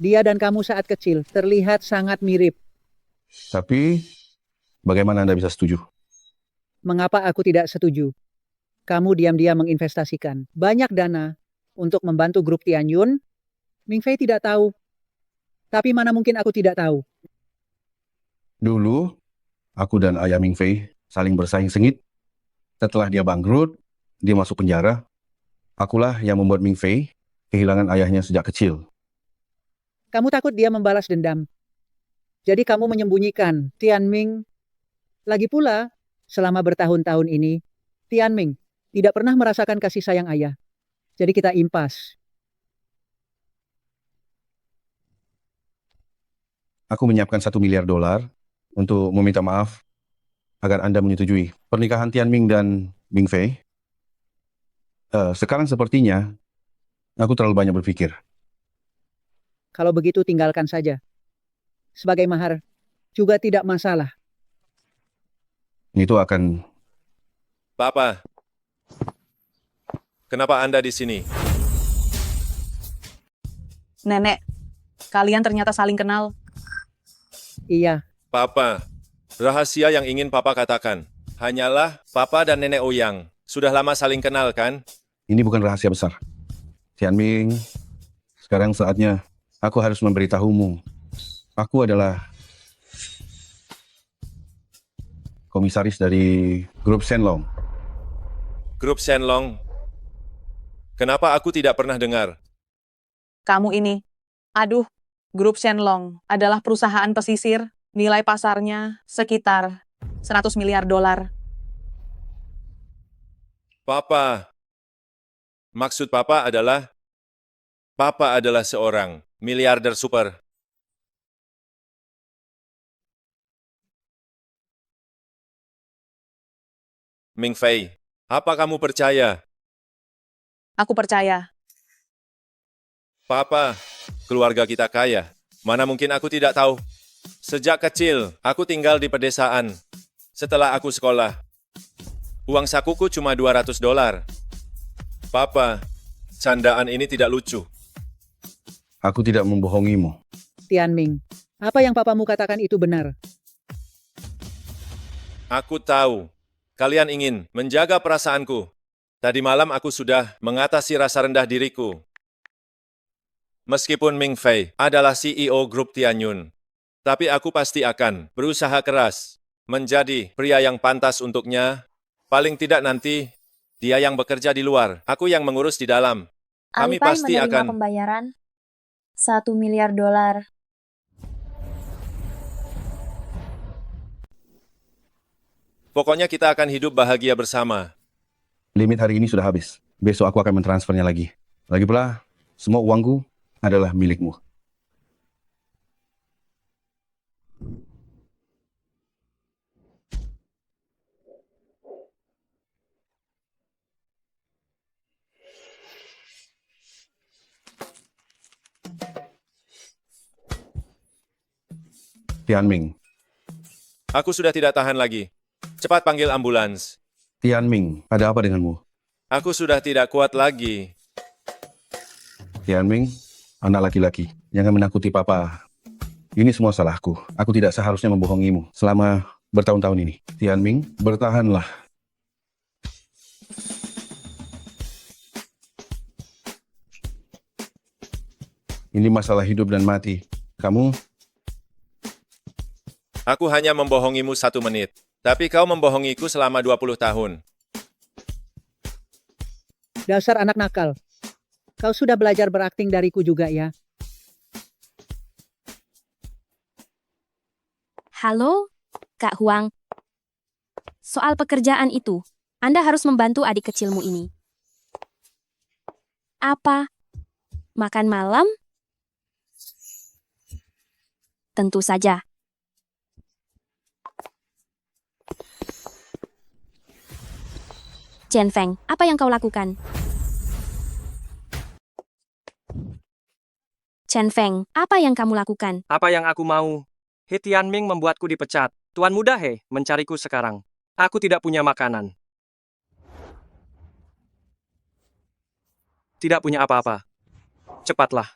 Dia dan kamu saat kecil terlihat sangat mirip. Tapi, bagaimana Anda bisa setuju? Mengapa aku tidak setuju? Kamu diam-diam menginvestasikan banyak dana untuk membantu grup Tianyun. Mingfei tidak tahu. Tapi mana mungkin aku tidak tahu. Dulu, aku dan ayah Mingfei saling bersaing sengit. Setelah dia bangkrut, dia masuk penjara. Akulah yang membuat Mingfei kehilangan ayahnya sejak kecil. Kamu takut dia membalas dendam. Jadi kamu menyembunyikan Tianming. Lagi pula, selama bertahun-tahun ini, Tianming tidak pernah merasakan kasih sayang ayah. Jadi kita impas. Aku menyiapkan $1 miliar untuk meminta maaf agar Anda menyetujui pernikahan Tianming dan Mingfei. Sekarang sepertinya aku terlalu banyak berpikir. Kalau begitu tinggalkan saja. Sebagai mahar, juga tidak masalah. Itu akan... Papa, kenapa Anda di sini? Nenek, kalian ternyata saling kenal. Iya. Papa, rahasia yang ingin Papa katakan hanyalah Papa dan Nenek Ouyang. sudah lama saling kenal kan? Ini bukan rahasia besar. Tianming, sekarang saatnya aku harus memberitahumu. Aku adalah komisaris dari grup Shenlong. Grup Shenlong. Kenapa aku tidak pernah dengar? Kamu ini. Aduh, grup Shenlong adalah perusahaan pesisir. Nilai pasarnya sekitar 100 miliar dolar. Papa. Maksud Papa adalah seorang miliarder super. Ming Fei, apa kamu percaya? Aku percaya. Papa, keluarga kita kaya. Mana mungkin aku tidak tahu. Sejak kecil, aku tinggal di pedesaan. Setelah aku sekolah, uang sakuku cuma 200 dolar. Papa, candaan ini tidak lucu. Aku tidak membohongimu. Tianming, apa yang papamu katakan itu benar. Aku tahu, kalian ingin menjaga perasaanku. Tadi malam aku sudah mengatasi rasa rendah diriku. Meskipun Ming Fei adalah CEO grup Tianyun, tapi aku pasti akan berusaha keras menjadi pria yang pantas untuknya. Paling tidak nanti dia yang bekerja di luar, aku yang mengurus di dalam. Kami Alipay pasti menerima akan... pembayaran 1 miliar dolar. Pokoknya kita akan hidup bahagia bersama. Limit hari ini sudah habis. Besok aku akan mentransfernya lagi. Lagi pula, semua uangku adalah milikmu. Tianming. Aku sudah tidak tahan lagi. Cepat panggil ambulans. Tianming, ada apa denganmu? Aku sudah tidak kuat lagi. Tianming, anak laki-laki, jangan menakuti papa. Ini semua salahku. Aku tidak seharusnya membohongimu selama bertahun-tahun ini. Tianming, bertahanlah. Ini masalah hidup dan mati. Kamu Aku hanya membohongimu 1 menit. Tapi kau membohongiku selama 20 tahun. Dasar anak nakal. Kau sudah belajar berakting dariku juga ya. Halo, Kak Huang. Soal pekerjaan itu, Anda harus membantu adik kecilmu ini. Apa? Makan malam? Tentu saja. Chen Feng, apa yang kau lakukan? Chen Feng, apa yang kamu lakukan? Apa yang aku mau? He Tianming membuatku dipecat. Tuan muda He mencariku sekarang. Aku tidak punya makanan. Tidak punya apa-apa. Cepatlah.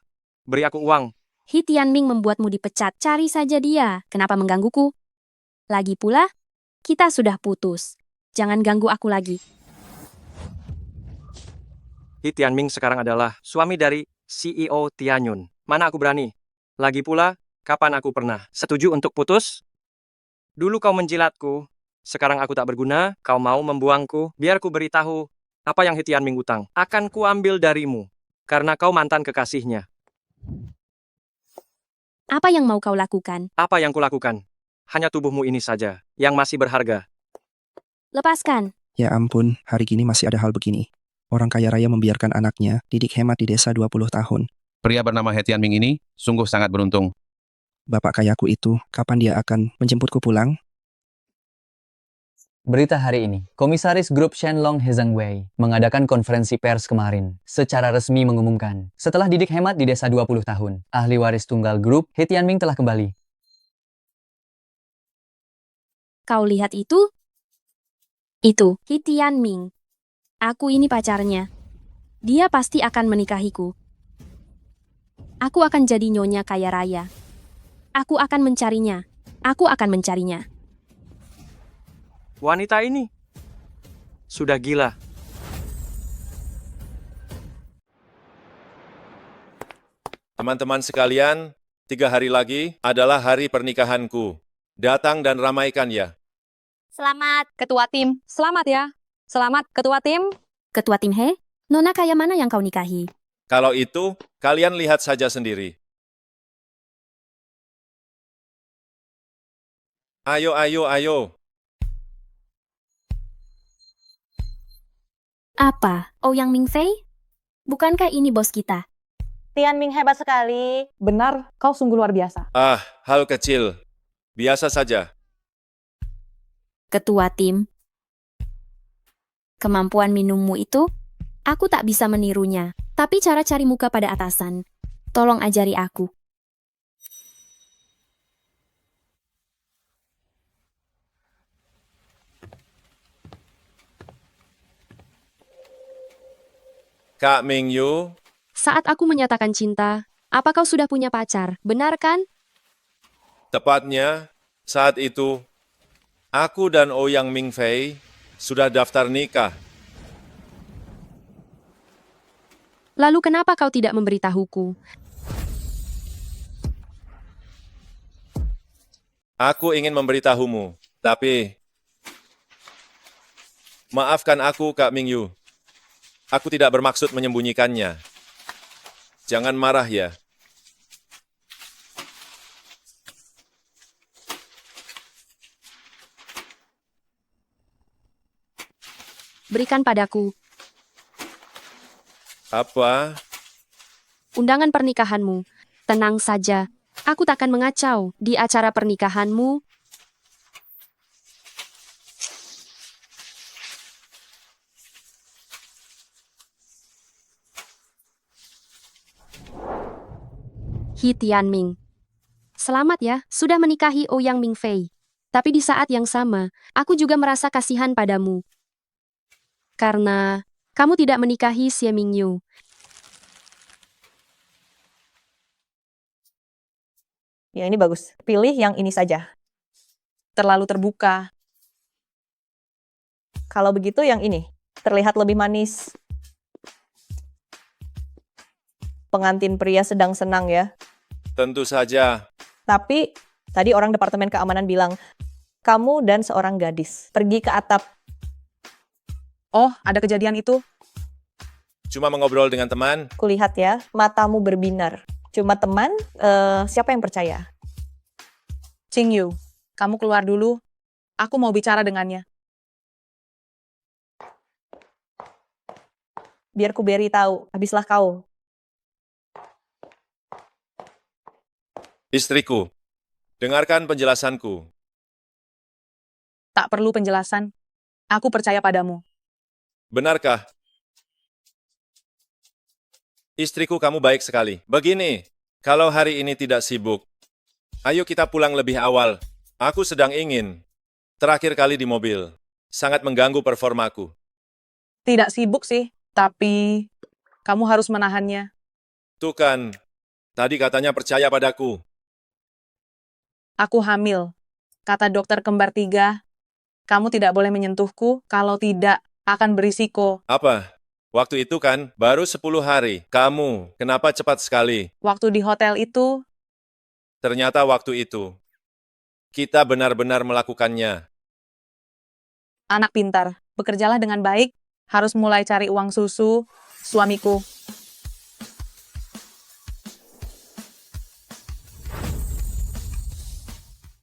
Beri aku uang. He Tianming membuatmu dipecat, cari saja dia. Kenapa menggangguku? Lagi pula, kita sudah putus. Jangan ganggu aku lagi. He Tianming sekarang adalah suami dari CEO Tianyun. Mana aku berani? Lagi pula, kapan aku pernah setuju untuk putus? Dulu kau menjilatku, sekarang aku tak berguna, kau mau membuangku, biar ku beritahu apa yang He Tianming utang. Akan kuambil darimu, karena kau mantan kekasihnya. Apa yang mau kau lakukan? Apa yang kulakukan? Hanya tubuhmu ini saja, yang masih berharga. Lepaskan. Ya ampun, hari ini masih ada hal begini. Orang kaya raya membiarkan anaknya didik hemat di desa 20 tahun. Pria bernama He Tianming ini sungguh sangat beruntung. Bapak kayaku itu, kapan dia akan menjemputku pulang? Berita hari ini, Komisaris Grup Shenlong He Zhengwei mengadakan konferensi pers kemarin, secara resmi mengumumkan, setelah didik hemat di desa 20 tahun, ahli waris tunggal grup He Tianming telah kembali. Kau lihat itu? Itu, He Tianming. Aku ini pacarnya. Dia pasti akan menikahiku. Aku akan jadi nyonya kaya raya. Aku akan mencarinya. Aku akan mencarinya. Wanita ini. sudah gila. Teman-teman sekalian, 3 hari lagi adalah hari pernikahanku. Datang dan ramaikan ya. Selamat. Ketua tim, selamat ya. Selamat, Ketua tim. Ketua tim He, nona kaya mana yang kau nikahi? Kalau itu, kalian lihat saja sendiri. Ayo, ayo, ayo. Apa? Ouyang Mingfei? Bukankah ini bos kita? Tianming hebat sekali. Benar, kau sungguh luar biasa. Ah, hal kecil. Biasa saja. Ketua tim. Kemampuan minummu itu, aku tak bisa menirunya. Tapi cara cari muka pada atasan. Tolong ajari aku. Kak Mingyu, Saat aku menyatakan cinta, apa kau sudah punya pacar? Benar kan? tepatnya saat itu, aku dan Ouyang Mingfei sudah daftar nikah. Lalu kenapa kau tidak memberitahuku? Aku ingin memberitahumu, tapi maafkan aku, Kak Mingyu. Aku tidak bermaksud menyembunyikannya. Jangan marah ya. Berikan padaku Apa? undangan pernikahanmu. Tenang saja, aku takkan mengacau di acara pernikahanmu. He Tianming. Selamat ya, sudah menikahi Ouyang Mingfei. Tapi di saat yang sama, aku juga merasa kasihan padamu. Karena kamu tidak menikahi Xie Mingyu. Ya ini bagus. Pilih yang ini saja. Terlalu terbuka. Kalau begitu yang ini. Terlihat lebih manis. Pengantin pria sedang senang ya. Tentu saja. Tapi tadi orang Departemen Keamanan bilang, kamu dan seorang gadis pergi ke atap. Oh, ada kejadian itu? Cuma mengobrol dengan teman. Kulihat ya, matamu berbinar. Cuma teman, siapa yang percaya? Ching Yu, kamu keluar dulu. Aku mau bicara dengannya. Biar ku beri tahu, habislah kau. Istriku, dengarkan penjelasanku. Tak perlu penjelasan. Aku percaya padamu. Benarkah? Istriku, kamu baik sekali. Begini, kalau hari ini tidak sibuk, ayo kita pulang lebih awal. Aku sedang ingin. Terakhir kali di mobil. Sangat mengganggu performaku. Tidak sibuk sih, tapi kamu harus menahannya. Tuh kan, tadi katanya percaya padaku. Aku hamil. Kata dokter kembar 3, kamu tidak boleh menyentuhku, kalau tidak akan berisiko. Apa? Waktu itu kan, baru 10 hari. Kamu, kenapa cepat sekali? Waktu di hotel itu, Ternyata waktu itu, kita benar-benar melakukannya. anak pintar, bekerjalah dengan baik, harus mulai cari uang susu, suamiku.